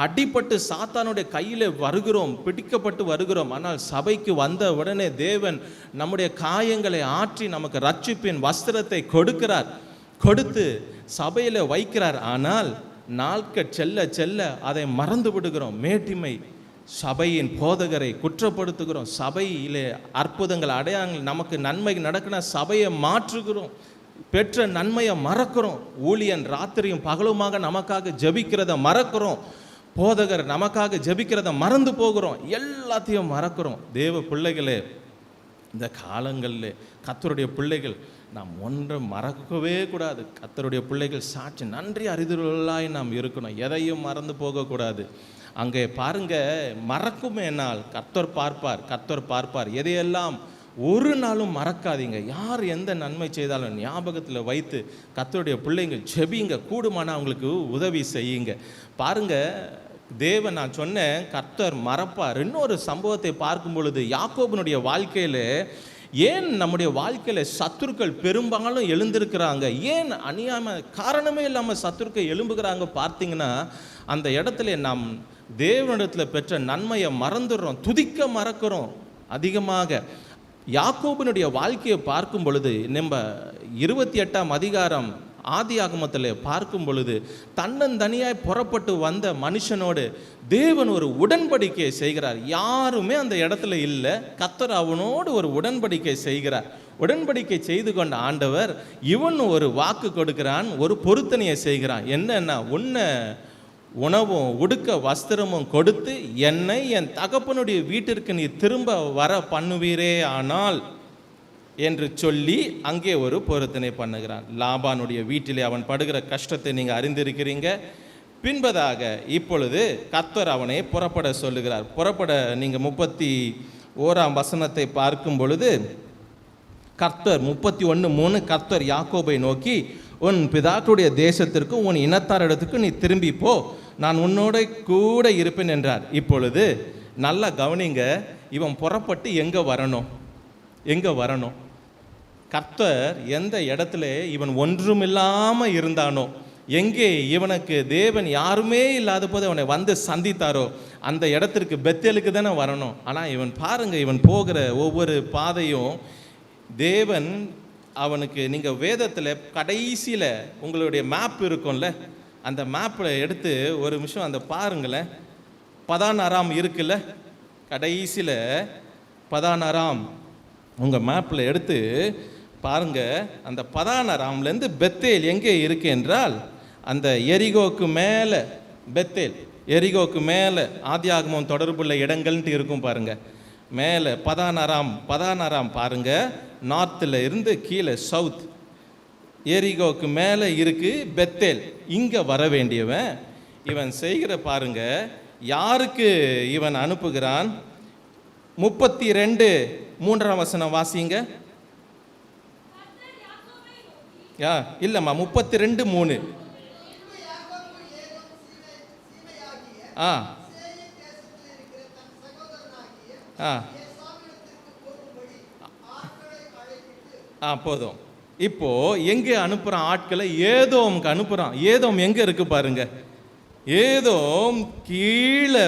அடிப்பட்டு சாத்தானுடைய கையில் வருகிறோம், பிடிக்கப்பட்டு வருகிறோம். ஆனால் சபைக்கு வந்த உடனே தேவன் நம்முடைய காயங்களை ஆற்றி நமக்கு ரட்சிப்பின் வஸ்திரத்தை கொடுக்கிறார், கொடுத்து சபையில் வைக்கிறார். ஆனால் நாட்கள் செல்ல செல்ல அதை மறந்து விடுகிறோம். மேட்டிமை, சபையின் போதகரை குற்றப்படுத்துகிறோம். சபையிலே அற்புதங்கள், அடையாளங்கள், நமக்கு நன்மை நடக்கிற சபையை மாற்றுகிறோம், பெற்ற நன்மையை மறக்கிறோம். ஊழியன் ராத்திரியும் பகலுமாக நமக்காக ஜெபிக்கிறத மறக்கிறோம், போதகர் நமக்காக ஜெபிக்கிறத மறந்து போகிறோம், எல்லாத்தையும் மறக்கிறோம். தேவ பிள்ளைகளே, இந்த காலங்களில் கர்த்தருடைய பிள்ளைகள் நாம் ஒன்றை மறக்கவே கூடாது. கர்த்தருடைய பிள்ளைகள் சாட்சி, நன்றி அறிதலாய் நாம் இருக்கணும், எதையும் மறந்து போகக்கூடாது. அங்கே பாருங்க, மறக்குமேனால் கர்த்தர் பார்ப்பார். எதையெல்லாம் ஒரு நாளும் மறக்காதீங்க. யார் எந்த நன்மை செய்தாலும் ஞாபகத்தில் வைத்து கர்த்தருடைய பிள்ளைங்க ஜெபிங்க, கூடுமான அவங்களுக்கு உதவி செய்யுங்க. பாருங்க, தேவன், நான் சொன்னேன் கர்த்தர் மறப்பார். இன்னொரு சம்பவத்தை பார்க்கும் பொழுது யாக்கோபனுடைய வாழ்க்கையில், ஏன் நம்முடைய வாழ்க்கையில் சத்துருக்கள் பெரும்பாலும் எழுந்திருக்கிறாங்க, ஏன் அநியாயம காரணமே இல்லாமல் சத்துருக்கள் எழும்புகிறாங்க பார்த்தீங்கன்னா, அந்த இடத்துல நாம் தேவனிடத்தில் பெற்ற நன்மையை மறந்துடுறோம், துதிக்க மறக்கிறோம் அதிகமாக. யாக்கோபனுடைய வாழ்க்கையை பார்க்கும் பொழுது, நம்ம 28ஆம் அதிகாரம் ஆதியாகமத்தில் பார்க்கும் பொழுது, தன்னந்தனியாய் புறப்பட்டு வந்த மனுஷனோடு தேவன் ஒரு உடன்படிக்கை செய்கிறார். யாருமே அந்த இடத்துல இல்லை, கர்த்தர் அவனோடு ஒரு உடன்படிக்கை செய்கிறார். உடன்படிக்கை செய்து கொண்ட ஆண்டவர் இவன் ஒரு வாக்கு கொடுக்கிறான், ஒரு பொருத்தனையை செய்கிறான். என்னன்னா, உணவும் உடுக்க வஸ்திரமும் கொடுத்து என்னை என் தகப்பனுடைய வீட்டிற்கு நீ திரும்ப வர பண்ணுவீரே ஆனால் என்று சொல்லி அங்கே ஒரு பொருத்தனை பண்ணுகிறான். லாபானுடைய வீட்டிலே அவன் படுகிற கஷ்டத்தை நீங்கள் அறிந்திருக்கிறீங்க. பின்பதாக இப்பொழுது கர்த்தர் அவனை புறப்பட சொல்லுகிறார். புறப்பட நீங்கள் 31ஆம் வசனத்தை பார்க்கும் பொழுது, கர்த்தர் 31:3, கர்த்தர் யாக்கோபை நோக்கி, உன் பிதாக்களுடைய தேசத்திற்கு உன் இனத்தார் இடத்துக்கு நீ திரும்பி போ, நான் உன்னோட கூட இருப்பேன் என்றார். இப்பொழுது நல்லா கவனிங்க, இவன் புறப்பட்டு எங்கே வரணும்? கர்த்தர் எந்த இடத்துல இவன் ஒன்றுமில்லாமல் இருந்தானோ, எங்கே இவனுக்கு தேவன் யாருமே இல்லாத போது அவனை வந்து சந்தித்தாரோ, அந்த இடத்திற்கு பெத்தேலுக்கு தானே வரணும். ஆனால் இவன் பாருங்க, இவன் போகிற ஒவ்வொரு பாதையும் தேவன் அவனுக்கு, நீங்கள் வேதத்தில் கடைசியில் உங்களுடைய மேப் இருக்கும்ல, அந்த மேப்பில் எடுத்து ஒரு நிமிஷம் அந்த பாருங்களேன். 16 இருக்குல்ல, கடைசியில் 16 உங்கள் மேப்பில் எடுத்து பாருங்க. அந்த 16 பெத்தேல் எங்கே இருக்கு என்றால், அந்த எரிகோக்கு மேலே பெத்தேல், எரிகோக்கு மேலே ஆதியாகமம் தொடர்புள்ள இடங்கள்ன்ட்டு இருக்கும் பாருங்க. மேலே 16 பாருங்க, நார்த்தில் இருந்து கீழே சவுத், எரிகோக்கு மேலே இருக்கு பெத்தேல். இங்கே வர வேண்டியவன் இவன் செய்கிற பாருங்க, யாருக்கு இவன் அனுப்புகிறான். 32:3 வசனம் வாசிங்க. இல்லைம்மா, 32:3. போதும். இப்போ எங்கே அனுப்புகிறான் ஆட்களை? ஏதோமுக்கு அனுப்புகிறான். ஏதோம் எங்கே இருக்கு பாருங்க. ஏதோம் கீழே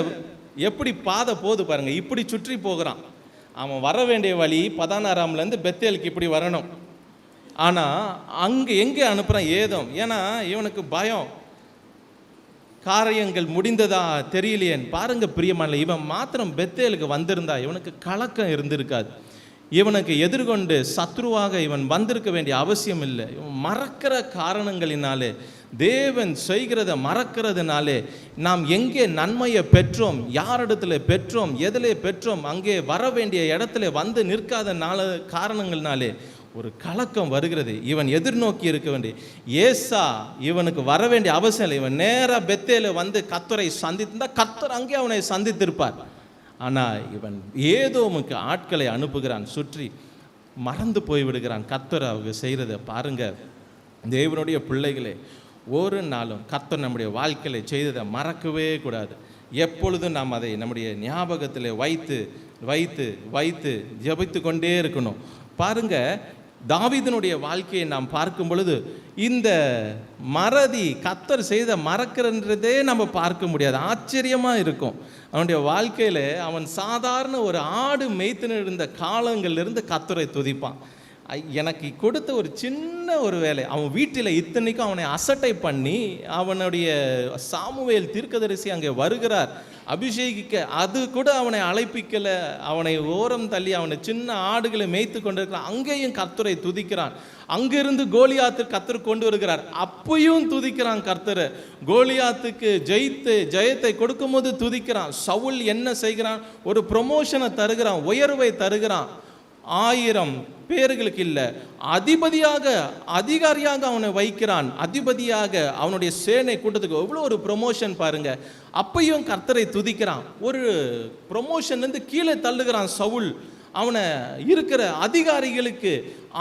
எப்படி பாதை போகுது பாருங்க, இப்படி சுற்றி போகிறான். அவன் வர வேண்டிய வழி 16 பெத்தேலுக்கு இப்படி வரணும். ஆனால் அங்கே எங்கே அனுப்புகிறான் ஏதோம். ஏன்னா இவனுக்கு பயம், காரியங்கள் முடிந்ததா தெரியலையேன்னு. பாருங்க பிரியமான, இவன் மாத்திரம் பெத்தேலுக்கு வந்திருந்தா இவனுக்கு கலக்கம் இருந்திருக்காது. இவனுக்கு எதிர்கொண்டு சத்ருவாக இவன் வந்திருக்க வேண்டிய அவசியம் இல்லை. இவன் மறக்கிற காரணங்களினாலே, தேவன் செய்கிறத மறக்கிறதுனாலே, நாம் எங்கே நன்மையை பெற்றோம், யாரிடத்துல பெற்றோம், எதிலே பெற்றோம், அங்கே வர வேண்டிய இடத்துல வந்து நிற்காத காரணங்கள்னாலே ஒரு கலக்கம் வருகிறது. இவன் எதிர்நோக்கி இருக்க வேண்டிய ஏசா இவனுக்கு வர வேண்டிய அவசியம் இல்லை. இவன் நேராக பெத்தேல வந்து கர்த்தரை சந்தித்திருந்தா கர்த்தர் அங்கே அவனை சந்தித்திருப்பார். ஆனால் இவன் ஏதோமுக்கு ஆட்களை அனுப்புகிறான், சுற்றி மறந்து போய்விடுகிறான் கர்த்தர் அவங்க செய்கிறத. பாருங்க தேவனுடைய பிள்ளைகளே, ஒரு நாளும் கர்த்தர் நம்முடைய வாழ்க்கையில் செய்ததை மறக்கவே கூடாது. எப்பொழுதும் நாம் அதை நம்முடைய ஞாபகத்தில் வைத்து வைத்து வைத்து ஜெபித்து கொண்டே இருக்கணும். பாருங்க தாவீதினுடைய வாழ்க்கையை நாம் பார்க்கும் பொழுது இந்த மறதி, கர்த்தர் செய்த மறக்கிறன்றதே நம்ம பார்க்க முடியாது. ஆச்சரியமாக இருக்கும். அவனுடைய வாழ்க்கையில் அவன் சாதாரண ஒரு ஆடு மேய்த்துன்னு இருந்த காலங்களிலிருந்து கர்த்தரை துதிப்பான். எனக்கு கொடுத்த ஒரு சின்ன ஒரு வேலை, அவன் வீட்டில் இத்தனைக்கும் அவனை அசட்டை பண்ணி அவனுடைய சாமுவேல் தீர்க்கதரிசி அங்கே வருகிறார் அபிஷேகிக்க, அது கூட அவனை அழைப்பிக்கலை. அவனை ஓரம் தள்ளி அவனை சின்ன ஆடுகளை மேய்த்து கொண்டிருக்கிறான். அங்கேயும் கர்த்தரை துதிக்கிறான். அங்கிருந்து கோலியாத்து கர்த்தர் கொண்டு வருகிறார், அப்பையும் துதிக்கிறான் கர்த்தரை. கோலியாத்துக்கு ஜெயத்தை கொடுக்கும்போது துதிக்கிறான். சவுல் என்ன செய்கிறான்? ஒரு ப்ரொமோஷனை தருகிறான், உயர்வை தருகிறான். 1000 பேர்களுக்கு இல்லை, அதிபதியாக அதிகாரியாக அவனை வைக்கிறான். அதிபதியாக அவனுடைய சேனை கூட்டத்துக்கு எவ்வளோ ஒரு ப்ரொமோஷன் பாருங்க. அப்பையும் கர்த்தரை துதிக்கிறான். ஒரு ப்ரொமோஷன்லேருந்து கீழே தள்ளுகிறான் சவுல். அவனை இருக்கிற அதிகாரிகளுக்கு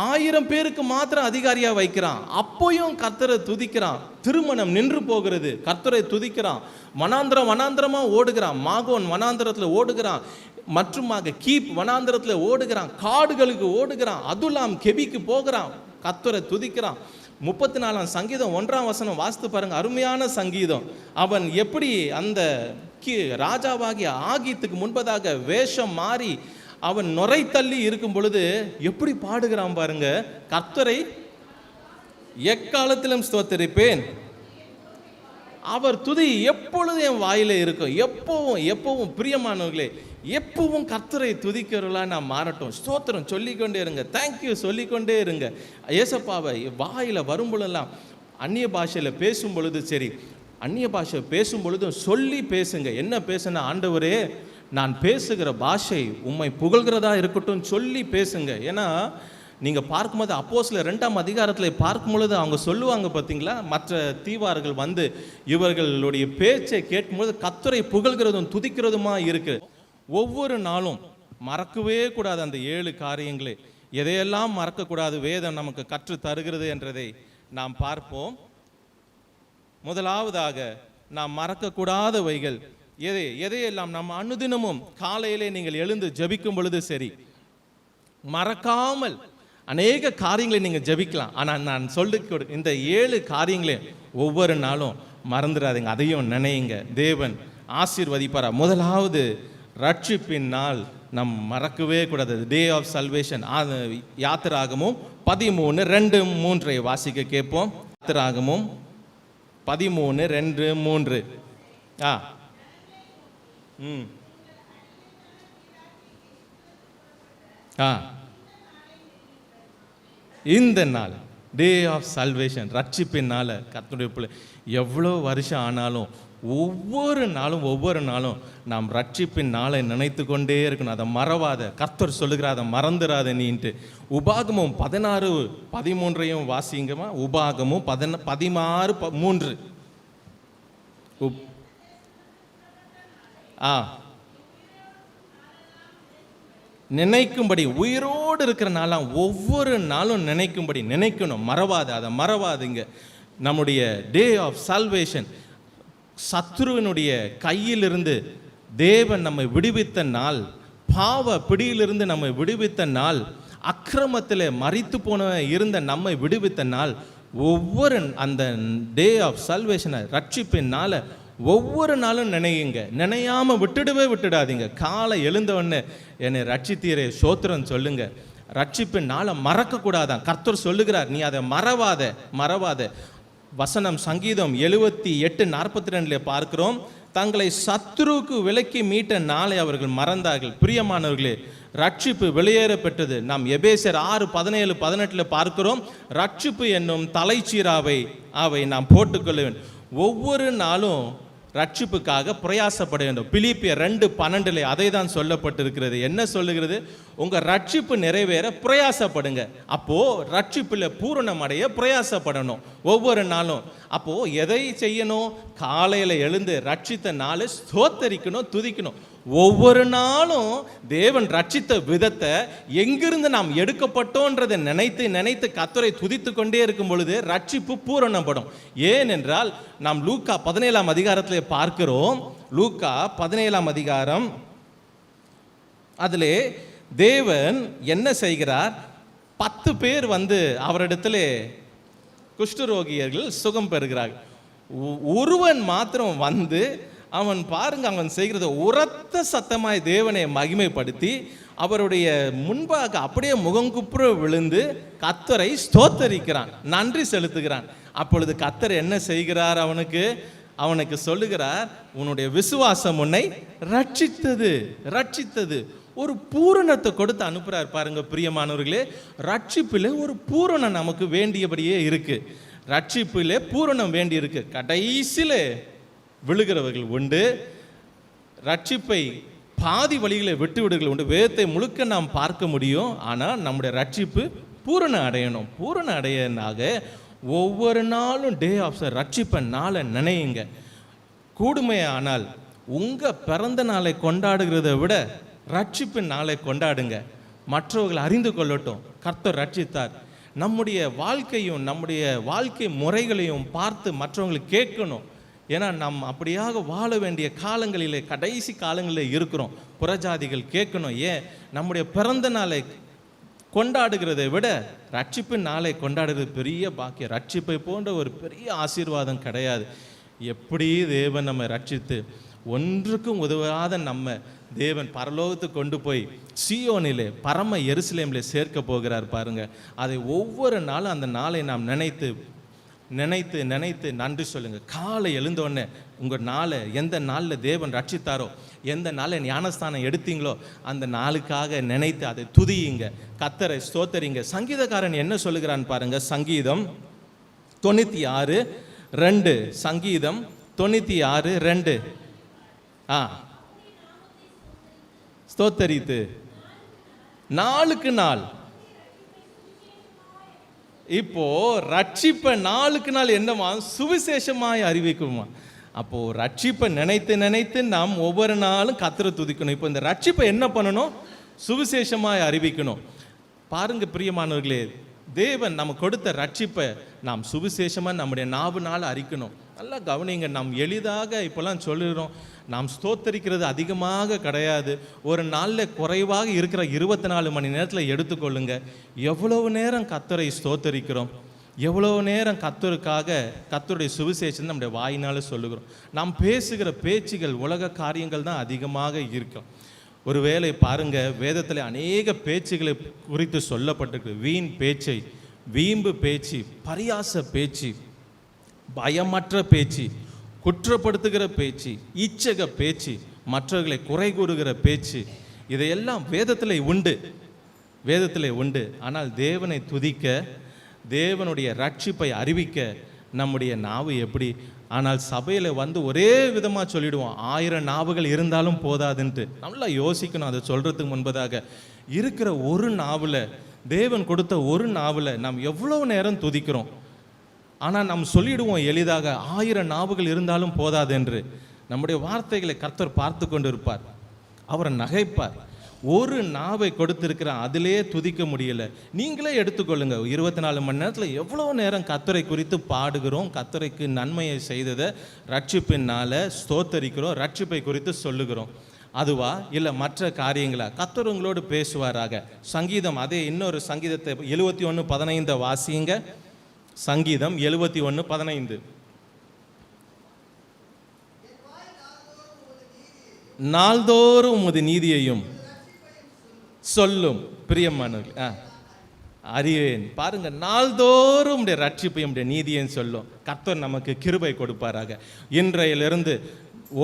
1000 பேருக்கு மாத்திரம் அதிகாரியாக வைக்கிறான். அப்போயும் கர்த்தரை துதிக்கிறான். திருமணம் நின்று போகிறது, கர்த்தரை துதிக்கிறான். வனாந்திரமாக ஓடுகிறான், மாகோன் வனாந்திரத்தில் ஓடுகிறான், மற்றுமாக கீப் வனாந்திரத்தில் ஓடுகிறான், காடுகளுக்கு ஓடுகிறான், அதுலாம் கெபிக்கு போகிறான், கர்த்தரை துதிக்கிறான். 34 சங்கீதம் 1 வாசித்து பாருங்க, அருமையான சங்கீதம். அவன் எப்படி அந்த ராஜாவாகிய ஆகீத்துக்கு முன்பதாக வேஷம் மாறி அவன் நுரை தள்ளி இருக்கும் பொழுது எப்படி பாடுகிறான் பாருங்க. கர்த்தரை எக்காலத்திலும் ஸ்தோத்திரிப்பேன், அவர் துதி எப்பொழுதும் என் வாயில இருக்கும். எப்பவும் பிரியமானவர்களே, எப்பவும் கர்த்தரை துதிக்கிறவர்களா நாம் மாறட்டும். ஸ்தோத்திரம் சொல்லிக்கொண்டே இருங்க, தேங்க்யூ சொல்லிக்கொண்டே இருங்க. ஏசப்பாவை வாயில வரும்பொழுதெல்லாம், அந்நிய பாஷையில் பேசும் பொழுது சரி, அந்நிய பாஷை பேசும் பொழுதும் சொல்லி பேசுங்க. என்ன பேசுனா, ஆண்டவரே நான் பேசுகிற பாஷை உம்மை புகழ்கிறதா இருக்கட்டும் சொல்லி பேசுங்க. ஏன்னா நீங்கள் பார்க்கும்போது அப்போஸ்தலர் 2ஆம் அதிகாரத்தில் பார்க்கும் பொழுது அவங்க சொல்லுவாங்க பார்த்தீங்களா, மற்ற தீவார்கள் வந்து இவர்களுடைய பேச்சை கேட்கும்போது கர்த்தரை புகழ்கிறதும் துதிக்கிறதுமா இருக்கு. ஒவ்வொரு நாளும் மறக்கவே கூடாது அந்த 7 காரியங்களே. எதையெல்லாம் மறக்கக்கூடாது வேதம் நமக்கு கற்று தருகிறது என்றதை நாம் பார்ப்போம். முதலாவதாக நாம் மறக்கக்கூடாதவைகள் எதையெல்லாம் நம்ம அனுதினமும் காலையிலே நீங்கள் எழுந்து ஜபிக்கும் பொழுது சரி, மறக்காமல் அநேக காரியங்களை நீங்கள் ஜபிக்கலாம். ஆனால் நான் சொல்லிக் இந்த 7 காரியங்களையும் ஒவ்வொரு நாளும் மறந்துடாதீங்க, அதையும் நினையுங்க, தேவன் ஆசீர்வதிப்பாரா. முதலாவது ரட்சிப்பின் நாள் நம் மறக்கவே கூடாது. டே ஆஃப் சல்வேஷன். யாத்திராகமும் 13:2-3 வாசிக்க கேட்போம். யாத்திராகமும் 13:2-3. இந்த நாள் டே ஆஃப் சல்வேஷன், ரட்சிப்பின் நாள். கர்த்தருடைய பிள்ளை எவ்வளோ வருஷம் ஆனாலும் ஒவ்வொரு நாளும் நாம் ரட்சிப்பின் நாளை நினைத்து கொண்டே இருக்கணும். அதை மறவாத. கர்த்தர் சொல்லுகிறார், அதை மறந்துடாத நீன்ட்டு. உபாகமும் 16:13 வாசிங்கம்மா. உபாகமும் 16:3. நினைக்கும்படி, உயிரோடு இருக்கிற நாளாம் ஒவ்வொரு நாளும் நினைக்கணும், மறவாது, அதை மறவாதுங்க. நம்முடைய டே ஆஃப் சால்வேஷன், சத்ருவினுடைய கையிலிருந்து தேவன் நம்மை விடுவித்த நாள், பாவ பிடியிலிருந்து நம்மை விடுவித்த நாள், அக்கிரமத்தில் மரித்து போன இருந்த நம்மை விடுவித்த நாள். ஒவ்வொரு அந்த டே ஆஃப் சால்வேஷனை, ரட்சிப்பின் நாளை ஒவ்வொரு நாளும் நினையுங்க, நினையாம விட்டுடாதீங்க. காலை எழுந்தவொடனே என்னை ரட்சித்தீரே ஸ்தோத்திரம் சொல்லுங்க. ரட்சிப்பின் நாளை மறக்க கூடாதான். கர்த்தர் சொல்லுகிறார், நீ அதை மறவாத. வசனம் சங்கீதம் 78:42 பார்க்கிறோம், தங்களை சத்துருவுக்கு விலக்கி மீட்ட நாளை அவர்கள் மறந்தார்கள். பிரியமானவர்களே, ரட்சிப்பு வெளியேற பெற்றது. நாம் எபேசியர் 6:17-18 பார்க்கிறோம், ரட்சிப்பு என்னும் தலைச்சீராவை நாம் போட்டுக்கொள்ள வேண்டும். ஒவ்வொரு நாளும் ரட்சிப்புக்காக பிரயாசப்பட வேண்டும். பிலிப்பியர் 2:12 அதை தான் சொல்லப்பட்டிருக்கிறது. என்ன சொல்லுகிறது? உங்க ரட்சிப்பு நிறைவேற பிரயாசப்படுங்க. அப்போ ரட்சிப்புல பூரணம் அடைய பிரயாசப்படணும் ஒவ்வொரு நாளும். அப்போ எதை செய்யணும்? காலையில எழுந்து ரட்சித்த நாளை ஸ்தோத்தரிக்கணும், துதிக்கணும். ஒவ்வொரு நாளும் தேவன் ரட்சித்த விதத்தை எங்கிருந்து நாம் எடுக்கப்பட்டோன்றதை நினைத்து கர்த்தரை துதித்து கொண்டே இருக்கும் பொழுது ரட்சிப்பு பூரணப்படும். ஏனென்றால் நாம் லூக்கா 17 பார்க்கிறோம். லூக்கா 17 அதிலே தேவன் என்ன செய்கிறார்? 10 பேர் வந்து அவரிடத்துல குஷ்டரோகியர்கள் சுகம் பெறுகிறார்கள். ஒருவன் மாத்திரம் வந்து அவன் பாருங்க, அவன் செய்கிறத உரத்த சத்தமாய் தேவனை மகிமைப்படுத்தி அவருடைய முன்பாக அப்படியே முகங்குப்புற விழுந்து கர்த்தரை ஸ்தோத்தரிக்கிறான், நன்றி செலுத்துகிறான். அப்பொழுது கர்த்தர் என்ன செய்கிறார்? அவனுக்கு சொல்லுகிறார், உன்னுடைய விசுவாசம் உன்னை ரட்சித்தது. ஒரு பூரணத்தை கொடுத்து அனுப்புறார். பாருங்க பிரியமானவர்களே, ரட்சிப்பிலே ஒரு பூரணம் நமக்கு வேண்டியபடியே இருக்கு. ரட்சிப்பிலே பூரணம் வேண்டி இருக்கு. கடைசியிலே விழுகிறவர்கள் உண்டு, ரட்சிப்பை பாதி வழிகளை விட்டு விடுகள் உண்டு. வேதத்தை முழுக்க நாம் பார்க்க முடியும். ஆனால் நம்முடைய ரட்சிப்பு பூரணம் அடையணும். பூரணம் அடையனாக ஒவ்வொரு நாளும் டே ஆஃப் ரட்சிப்பை நாளை நினையுங்க. கூடுமையானால் உங்கள் பிறந்த நாளை கொண்டாடுகிறத விட ரட்சிப்பின் நாளை கொண்டாடுங்க. மற்றவர்கள் அறிந்து கொள்ளட்டும் கர்த்தர் ரட்சித்தார். நம்முடைய வாழ்க்கையும் நம்முடைய வாழ்க்கை முறைகளையும் பார்த்து மற்றவங்களுக்கு கேட்கணும். ஏன்னா நாம் அப்படியாக வாழ வேண்டிய காலங்களிலே, கடைசி காலங்களில் இருக்கிறோம். புறஜாதிகள் கேட்கணும். ஏன்? நம்முடைய பிறந்த நாளை கொண்டாடுகிறதை விட ரட்சிப்பின் நாளை கொண்டாடுறது பெரிய பாக்கியம். ரட்சிப்பை போன்ற ஒரு பெரிய ஆசீர்வாதம் கிடையாது. எப்படி தேவன் நம்ம ரட்சித்து ஒன்றுக்கும் உதவாத நம்ம தேவன் பரலோகத்துக்கு கொண்டு போய் சீயோனிலே பரம எருசலேமிலே சேர்க்க போகிறார் பாருங்க. அதை ஒவ்வொரு நாளும் அந்த நாளை நாம் நினைத்து நன்றி சொல்லுங்க. காலை எழுந்தோடனே உங்கள் நாளை, எந்த நாளில் தேவன் ரட்சித்தாரோ, எந்த நாளில் ஞானஸ்தானம் எடுத்தீங்களோ அந்த நாளுக்காக நினைத்து அதை துதியுங்க, கர்த்தரை ஸ்தோத்தரிங்க. சங்கீதக்காரன் என்ன சொல்லுகிறான் பாருங்க. சங்கீதம் 96:2. சங்கீதம் 96:2. ஸ்தோத்தரித்து நாளுக்கு நாள். இப்போ ரட்சிப்பை நாளுக்கு நாள் என்னமா சுவிசேஷமாய் அறிவிக்குமா? அப்போ ரட்சிப்பை நினைத்து நாம் ஒவ்வொரு நாளும் கர்த்தரை துதிக்கணும். இப்போ இந்த ரட்சிப்பை என்ன பண்ணணும்? சுவிசேஷமாய் அறிவிக்கணும். பாருங்க பிரியமானவர்களே, தேவன் நம்ம கொடுத்த ரட்சிப்பை நாம் சுவிசேஷமாக நம்முடைய நாவுனால அறிக்கணும். நல்லா கவனிங்க. நாம் எளிதாக இப்போல்லாம் சொல்லுகிறோம், நாம் ஸ்தோத்தரிக்கிறது அதிகமாக கிடையாது. ஒரு நாளில் குறைவாக இருக்கிற 24 மணி நேரத்தில் எடுத்துக்கொள்ளுங்க. எவ்வளவு நேரம் கர்த்தரை ஸ்தோத்தரிக்கிறோம், எவ்வளோ நேரம் கர்த்தருடைய சுவிசேஷம் நம்முடைய வாயினால் சொல்லுகிறோம். நாம் பேசுகிற பேச்சுகள் உலக காரியங்கள் தான் அதிகமாக இருக்கும். ஒருவேளை பாருங்க, வேதத்தில் அநேக பேச்சுகளை குறித்து சொல்லப்பட்டிருக்கு. வீண் பேச்சை, வீம்பு பேச்சு, பரியாச பேச்சு, பயமற்ற பேச்சு, குற்றப்படுத்துகிற பேச்சு, இச்சக பேச்சு, மற்றவர்களை குறை கூறுகிற பேச்சு, இதையெல்லாம் வேதத்தில் உண்டு. ஆனால் தேவனை துதிக்க, தேவனுடைய ரட்சிப்பை அறிவிக்க நம்முடைய நாவு எப்படி? ஆனால் சபையில் வந்து ஒரே விதமாக சொல்லிடுவோம், 1000 நாவுகள் இருந்தாலும் போதாதுன்ட்டு. நல்லா யோசிக்கணும். அதை சொல்கிறதுக்கு முன்பதாக இருக்கிற ஒரு நாவில், தேவன் கொடுத்த ஒரு நாவில் நாம் எவ்வளோ நேரம் துதிக்கிறோம். ஆனால் நாம் சொல்லிடுவோம் எளிதாக, 1000 நாவுகள் இருந்தாலும் போதாது என்று. நம்முடைய வார்த்தைகளை கர்த்தர் பார்த்து கொண்டு இருப்பார், அவரை நகைப்பார். ஒரு நாவை கொடுத்திருக்கிற அதிலே துதிக்க முடியல. நீங்களே எடுத்துக்கொள்ளுங்க, 24 மணி நேரத்தில் எவ்வளோ நேரம் கர்த்தரை குறித்து பாடுகிறோம், கர்த்தரைக்கு நன்மையை செய்ததை ரட்சிப்பினால ஸ்தோத்தரிக்கிறோம், ரட்சிப்பை குறித்து சொல்லுகிறோம். அதுவா இல்லை மற்ற காரியங்களா? கர்த்தர் உங்களோடு பேசுவாராக. சங்கீதம், அதே இன்னொரு சங்கீதத்தை 71:15 வாசியுங்க. சங்கீதம் 71:15. நாள்தோறும் உமது நீதியையும் சொல்லும். பிரியமானவர்களே, அறிவேன். பாருங்க, நாள்தோறும் உடைய ரட்சிப்பையும் உடைய நீதியையும் சொல்லும். கர்த்தர் நமக்கு கிருபை கொடுப்பாராக. இன்றையிலிருந்து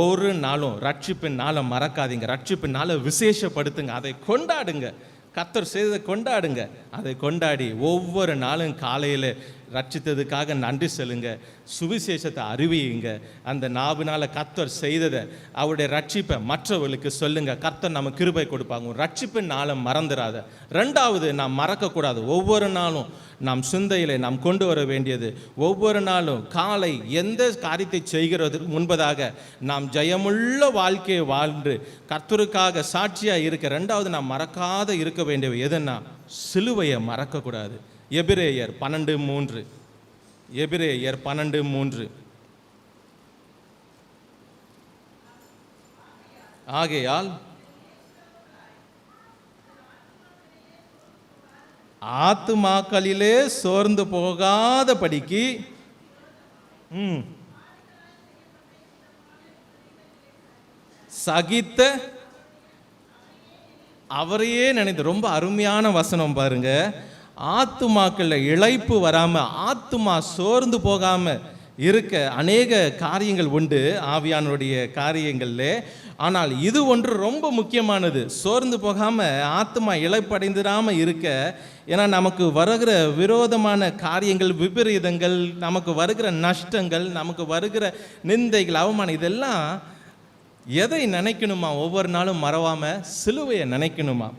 ஒரு நாளும் ரட்சிப்பின் நாளை மறக்காதீங்க. ரட்சிப்பின் நாளை விசேஷப்படுத்துங்க, அதை கொண்டாடுங்க. கர்த்தர் செய்ததை கொண்டாடுங்க. அதை கொண்டாடி ஒவ்வொரு நாளும் காலையில் ரட்சித்ததுக்காக நன்றி சொல்லுங்க, சுவிசேஷத்தை அறிவியுங்க. அந்த நாவினால கர்த்தர் செய்ததை, அவருடைய ரட்சிப்பை மற்றவர்களுக்கு சொல்லுங்க. கர்த்தர் நம்ம கிருபை கொடுப்பாங்க. ரட்சிப்பின் நாளை மறந்துடாத. ரெண்டாவது, நாம் மறக்கக்கூடாது. ஒவ்வொரு நாளும் நாம் சிந்தையிலே நாம் கொண்டு வர வேண்டியது, ஒவ்வொரு நாளும் காலை எந்த காரியத்தை செய்கிறதுக்கு முன்பதாக நாம் ஜெயமுள்ள வாழ்க்கையை வாழ்ந்து கர்த்தருக்காக சாட்சியாக இருக்க. ரெண்டாவது, நாம் மறக்காத இருக்க வேண்டியது எதுன்னா, சிலுவையை மறக்கக்கூடாது. எபிரேயர் 12:3. எபிரேயர் 12:3. ஆகையால் ஆத்துமாக்களிலே சோர்ந்து போகாதபடிக்கு சகித்த அவரையே நினைத்து. ரொம்ப அருமையான வசனம் பாருங்க. ஆத்துமாக்களில் இளைப்பு வராமல், ஆத்துமா சோர்ந்து போகாமல் இருக்க அநேக காரியங்கள் உண்டு ஆவியானுடைய காரியங்களில். ஆனால் இது ஒன்று ரொம்ப முக்கியமானது. சோர்ந்து போகாமல் ஆத்துமா இளைப்படைந்திராமல் இருக்க. ஏன்னா நமக்கு வருகிற விரோதமான காரியங்கள், விபரீதங்கள், நமக்கு வருகிற நஷ்டங்கள், நமக்கு வருகிற நிந்தைகள், அவமானம், இதெல்லாம் எதை நினைக்கணுமா? ஒவ்வொரு நாளும் மறவாமல் சிலுவையை நினைக்கணுமா?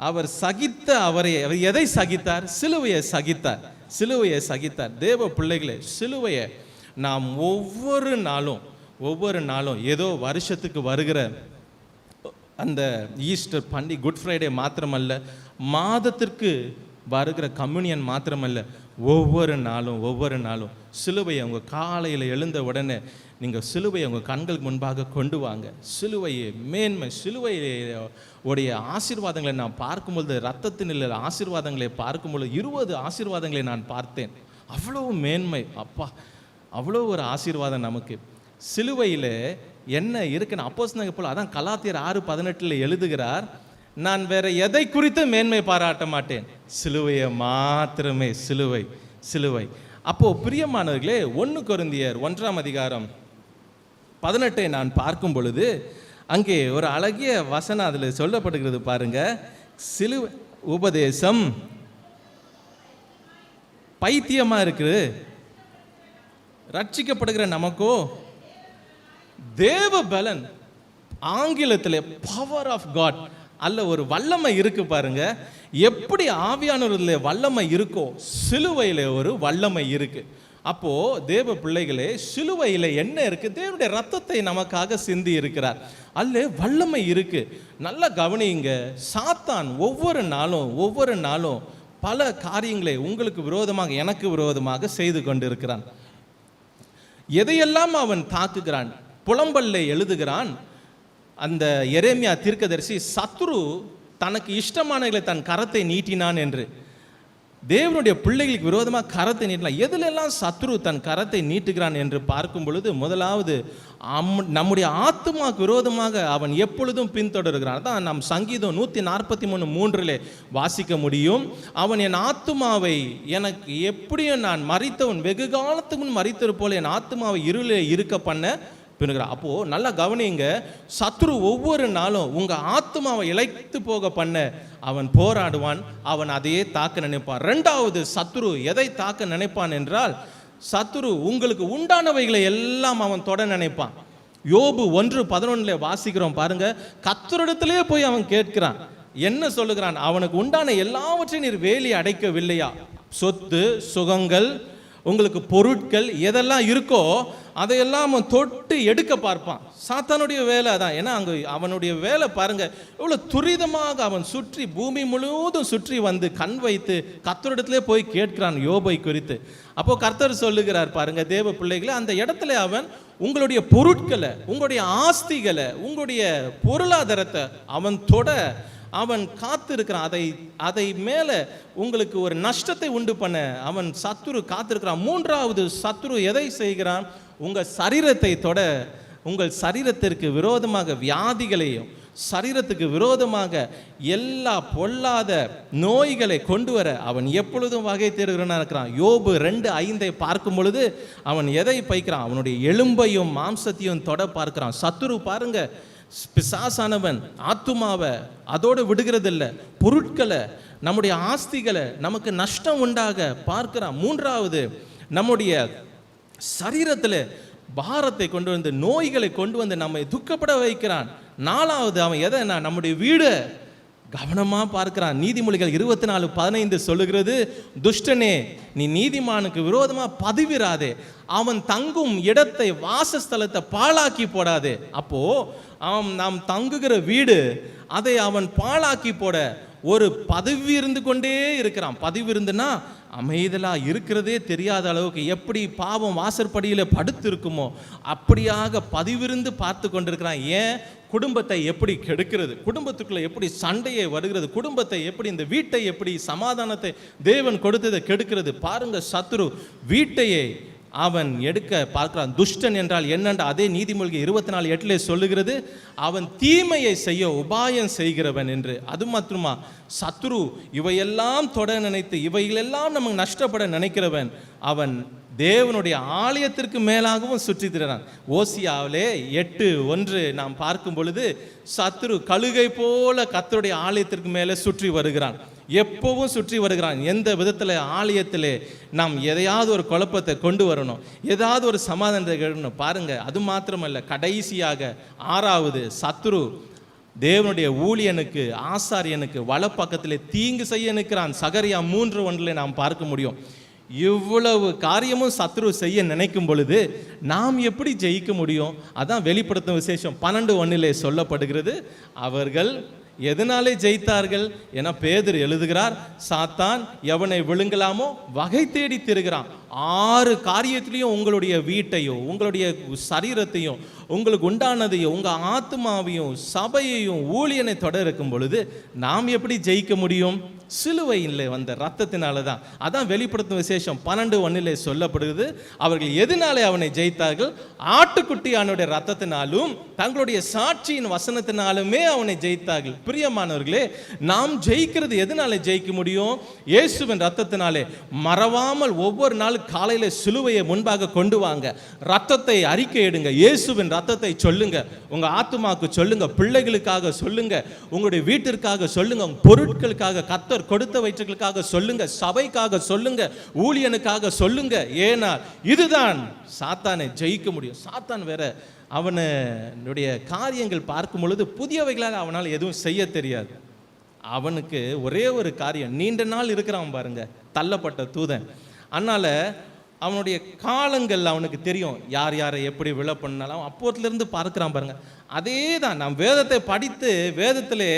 அவர் சகித்த அவர் எதை சகித்தார்? சிலுவையை சகித்தார். சிலுவையை சகித்தார். தேவ பிள்ளைகளே, சிலுவையை நாம் ஒவ்வொரு நாளும் ஏதோ வருஷத்துக்கு வருகிற அந்த ஈஸ்டர் பண்டிகை, குட் ஃப்ரைடே மாத்திரமல்ல, மாதத்திற்கு வருகிற கம்யூனியன் மாத்திரமல்ல, ஒவ்வொரு நாளும் சிலுவையை உங்கள் காலையில் எழுந்த உடனே நீங்கள் சிலுவையை உங்கள் கண்களுக்கு முன்பாக கொண்டு வாங்க. சிலுவையை மேன்மை, சிலுவையுடைய ஆசீர்வாதங்களை நான் பார்க்கும்பொழுது, ரத்தத்தின் ஆசீர்வாதங்களை பார்க்கும்பொழுது 20 ஆசீர்வாதங்களை நான் பார்த்தேன். அவ்வளோ மேன்மை, அப்பா, அவ்வளோ ஒரு ஆசீர்வாதம் நமக்கு. சிலுவையில் என்ன இருக்குன்னு அப்போஸ்தலனாகிய பவுல் அதான் கலாத்தியர் 6:18 எழுதுகிறார். நான் வேற எதை குறித்து மேன்மை பாராட்ட மாட்டேன், சிலுவையை மாத்திரமே. சிலுவை. அப்போ பிரியமானவர்களே, 1 கொரிந்தியர் 1:18 நான் பார்க்கும் பொழுது அங்கே ஒரு அழகிய வசனம் அதில் சொல்லப்படுகிறது பாருங்க. சிலுவை உபதேசம் பைத்தியமா இருக்குது, ரட்சிக்கப்படுகிற நமக்கோ தேவ பலன், ஆங்கிலத்தில் பவர் ஆஃப் காட் அல்ல ஒரு வல்லமை இருக்கு பாருங்க. எப்படி ஆவியானவரில் வல்லமை இருக்கோ, சிலுவையில் ஒரு வல்லமை இருக்கு. அப்போ தேவ பிள்ளைகளே, சிலுவையில் என்ன இருக்கு? தேவனுடைய ரத்தத்தை நமக்காக சிந்தி இருக்கிறார். அல்ல வல்லமை இருக்கு. நல்லா கவனிங்க. சாத்தான் ஒவ்வொரு நாளும் பல காரியங்களை உங்களுக்கு விரோதமாக, எனக்கு விரோதமாக செய்து கொண்டு இருக்கிறான். எதையெல்லாம் அவன் தாக்குகிறான், புலம்பல்ல எழுதுகிறான். அந்த எரேமியா தீர்க்கதரிசி, சத்ரு தனக்கு இஷ்டமானவர்களை தன் கரத்தை நீட்டினான் என்று. தேவனுடைய பிள்ளைகளுக்கு விரோதமாக கரத்தை நீட்டலாம். எதிலெல்லாம் சத்ரு தன் கரத்தை நீட்டுகிறான் என்று பார்க்கும் பொழுது, முதலாவது நம்முடைய ஆத்துமாக்கு விரோதமாக அவன் எப்பொழுதும் பின்தொடர்கிறான். அதான் நம் சங்கீதம் 143:3 வாசிக்க முடியும். அவன் என் ஆத்துமாவை, எனக்கு எப்படியும் நான் மரித்தவன், வெகு காலத்துக்கு முன் மரித்தது போல என் ஆத்துமாவை இருளில் இருக்க பண்ண பின்னுகிறான். அப்போ நல்லா கவனிங்க. சத்ரு ஒவ்வொரு நாளும் உங்க ஆத்துமாவை இழைத்து போக பண்ண அவன் போராடுவான். அவன் அதையே தாக்க நினைப்பான். ரெண்டாவது, சத்ரு எதை தாக்க நினைப்பான் என்றால், சத்ரு உங்களுக்கு உண்டானவைகளை எல்லாம் அவன் தொட நினைப்பான். யோபு 1:11 வாசிக்கிறோம் பாருங்க. கர்த்தரிடத்திலே போய் அவன் கேட்கிறான். என்ன சொல்லுகிறான்? அவனுக்கு உண்டான எல்லாவற்றையும் நீர் வேலி அடைக்கவில்லையா? சொத்து சுகங்கள், உங்களுக்கு பொருட்கள் எதெல்லாம் இருக்கோ அதையெல்லாம் அவன் தொட்டு எடுக்க பார்ப்பான். சாத்தானுடைய வேலை அதான். ஏன்னா அங்கே அவனுடைய வேலை பாருங்க, இவ்வளோ துரிதமாக அவன் சுற்றி பூமி முழுவதும் சுற்றி வந்து கண் வைத்து கர்த்தரிடத்திலே போய் கேட்கிறான் யோபை குறித்து. அப்போ கர்த்தர் சொல்லுகிறார் பாருங்க, தேவ பிள்ளைகளை, அந்த இடத்துல அவன் உங்களுடைய பொருட்களை, உங்களுடைய ஆஸ்திகளை, உங்களுடைய பொருளாதாரத்தை அவன் தொட அவன் காத்திருக்கிறான். அதை மேலே உங்களுக்கு ஒரு நஷ்டத்தை உண்டு பண்ண அவன் சத்துரு காத்திருக்கிறான். மூன்றாவது, சத்துரு எதை செய்கிறான்? உங்கள் சரீரத்தை தொட உங்கள் சரீரத்திற்கு விரோதமாக வியாதிகளையும் சரீரத்துக்கு விரோதமாக எல்லா பொல்லாத நோய்களை கொண்டு வர அவன் எப்பொழுதும் வகை தேடுகிறவனாக இருக்கிறான். யோபு 2:5 பார்க்கும் பொழுது அவன் எதை பைக்கிறான்? அவனுடைய எலும்பையும் மாம்சத்தையும் தொட பார்க்கிறான். சத்துரு பாருங்க, பிசாசானவன் ஆத்துமாவை அதோடு விடுகிறதில்லை, பொருட்களை, நம்முடைய ஆஸ்திகளை நமக்கு நஷ்டம் உண்டாக பார்க்கிறான். 3வது, நம்முடைய சரீரத்தில் பாரத்தை கொண்டு வந்து, நோய்களை கொண்டு வந்து நம்மை துக்கப்பட வைக்கிறான். 4வது, அவன் எதைன்னா நம்முடைய வீடு கவனமாக பார்க்கிறான். நீதிமொழிகள் 24:15 சொல்லுகிறது, துஷ்டனே நீ நீதிமானுக்கு விரோதமாக பதிவிராதே, அவன் தங்கும் இடத்தை வாசஸ்தலத்தை பாழாக்கி போடாதே. அப்போ நாம் தங்குகிற வீடு அதை அவன் பாழாக்கி போட ஒரு பதவி இருந்து கொண்டே இருக்கிறான். பதவி இருந்துன்னா அமைதலாக இருக்கிறதே தெரியாத அளவுக்கு, எப்படி பாவம் வாசற்படியில் படுத்து இருக்குமோ அப்படியாக பதிவிருந்து பார்த்து கொண்டிருக்கிறான். ஏன்? குடும்பத்தை எப்படி கெடுக்கிறது, குடும்பத்துக்குள்ள எப்படி சண்டையை வருகிறது, குடும்பத்தை எப்படி, இந்த வீட்டை எப்படி சமாதானத்தை தேவன் கொடுத்ததை கெடுக்கிறது. பாருங்க, சத்துரு வீட்டையே அவன் எடுக்க பார்க்கிறான். துஷ்டன் என்றால் என்னென்ற அதே நீதிமொழிகள் 24:8 சொல்லுகிறது, அவன் தீமையை செய்ய உபாயம் செய்கிறவன் என்று. அது மாத்திரமா, சத்துரு இவையெல்லாம் தொட நினைத்து இவைகளெல்லாம் நமக்கு நஷ்டப்பட நினைக்கிறவன். அவன் தேவனுடைய ஆலயத்திற்கு மேலாகவும் சுற்றி திரிகிறான். ஓசியாவிலே 8:1 நாம் பார்க்கும் பொழுது, சத்துரு கழுகை போல கர்த்தருடைய ஆலயத்திற்கு மேலே சுற்றி வருகிறான். எப்பவும் சுற்றி வருகிறான். எந்த விதத்தில்? ஆலயத்தில் நாம் எதையாவது ஒரு குழப்பத்தை கொண்டு வரணும், ஏதாவது ஒரு சமாதானத்தை கேட்கணும். பாருங்க, அது மாத்திரமல்ல, கடைசியாக 6வது, சத்துரு தேவனுடைய ஊழியனுக்கு, ஆசாரியனுக்கு வலப்பக்கத்திலே தீங்கு செய்ய நிற்கிறான். சகரியா 3:1 நாம் பார்க்க முடியும். இவ்வளவு காரியமும் சத்ரு செய்ய நினைக்கும் பொழுது நாம் எப்படி ஜெயிக்க முடியும்? அதான் வெளிப்படுத்தும் விசேஷம் 12:1 சொல்லப்படுகிறது. அவர்கள் எதனாலே ஜெயித்தார்கள் என பேதுரு எழுதுகிறார். சாத்தான் எவனை விழுங்கலாமோ வகை தேடி திரிகிறான். 6 காரியத்திலையும் உங்களுடைய வீட்டையும், உங்களுடைய சரீரத்தையும், உங்களுக்கு உண்டானதையும், உங்கள் ஆத்மாவையும், சபையையும், ஊழியனை தொட இருக்கும் பொழுது நாம் எப்படி ஜெயிக்க முடியும்? சிலுவையில் வந்த ரத்தத்தினால தான். அதான் வெளிப்படுத்தும் விசேஷம் 12:1 சொல்லப்படுகிறது. அவர்கள் எதனாலே அவனை ஜெயித்தார்கள்? ஆட்டுக்குட்டியானுடைய ரத்தத்தினாலும் தங்களுடைய சாட்சியின் வசனத்தினாலுமே அவனை ஜெயித்தார்கள். பிரியமானவர்களே, நாம் ஜெயிக்கிறது எதனாலே ஜெயிக்க முடியும்? இயேசுவின் ரத்தத்தினாலே. மறவாமல் ஒவ்வொரு நாள் காலையில சிலுவையை முன்பாக கொண்டு வாங்க, ரத்தத்தை அறிக்கை எடுங்க, இயேசுவின் ரத்தத்தை சொல்லுங்க, உங்க ஆத்துமாக்கு சொல்லுங்க, பிள்ளைகளுக்காக சொல்லுங்க, உங்களுடைய வீட்டிற்காக சொல்லுங்க, பொருட்களுக்காக, கர்த்தர் கொடுத்த வயிற்றுகளுக்காக சொல்லுங்க, சபைக்காக சொல்லுங்க, ஊழியனுக்காக சொல்லுங்க. ஏன்னா இதுதான் சாத்தானை ஜெயிக்க முடியும். சாத்தான் வேற, அவனுடைய காரியங்கள் பார்க்கும் பொழுது புதியவைகளால் அவனால் எதுவும் செய்ய தெரியாது. அவனுக்கு ஒரே ஒரு காரியம், நீண்ட நாள் இருக்கிறான் பாருங்க, தள்ளப்பட்ட தூதன். அதனால அவனுடைய காலங்கள் அவனுக்கு தெரியும், யார் யாரை எப்படி விழ பண்ணாலும். அப்போத்திலிருந்து பார்க்கிறான் பாருங்க. அதே தான் நாம் வேதத்தை படித்து, வேதத்திலே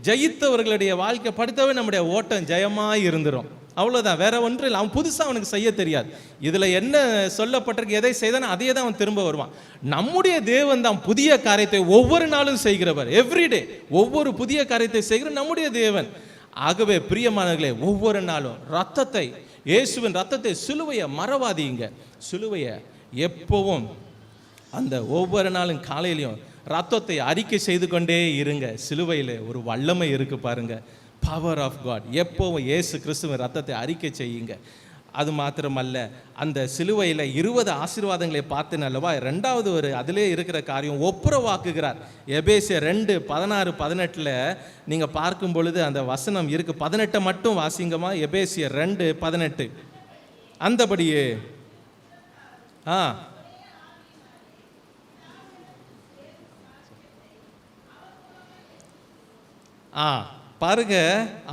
ஜெயித்தவர்களுடைய வாழ்க்கை படித்தவே நம்முடைய ஓட்டம் ஜெயமாக இருந்துடும். அவ்வளோதான், வேற ஒன்றும் இல்லை. அவன் புதுசாக அவனுக்கு செய்ய தெரியாது. இதில் என்ன சொல்லப்பட்டிருக்கு, எதை செய்தானோ அதே தான் அவன் திரும்ப வருவான். நம்முடைய தேவன் தான் புதிய காரியத்தை ஒவ்வொரு நாளும் செய்கிறவர். எவ்ரிடே ஒவ்வொரு புதிய காரியத்தை செய்கிற நம்முடைய தேவன். ஆகவே பிரியமானவர்களே, ஒவ்வொரு நாளும் ரத்தத்தை, இயேசுவின் ரத்தத்தை, சிலுவையை மறவாதீங்க. சிலுவையை எப்பவும், அந்த ஒவ்வொரு நாளும் காலையிலையும் ரத்தத்தை அறிக்கை செய்து கொண்டே இருங்க. சிலுவையில் ஒரு வல்லமை இருக்கு பாருங்க, பவர் ஆஃப் காட். எப்பவும் இயேசு கிறிஸ்துவின் ரத்தத்தை அறிக்கை செய்யுங்க. அது மாத்திரமல்ல, அந்த சிலுவையில் 20 ஆசீர்வாதங்களை பார்த்தேன் அல்லவா. 2வது ஒரு அதிலே இருக்கிற காரியம் ஒப்புரவாக்குகிறார். எபேசியர் 2:16-18 நீங்கள் பார்க்கும் பொழுது அந்த வசனம் இருக்கு. 18 மட்டும் வாசிங்கம்மா. எபேசியர் 2:18. அந்தபடியே பாருங்க,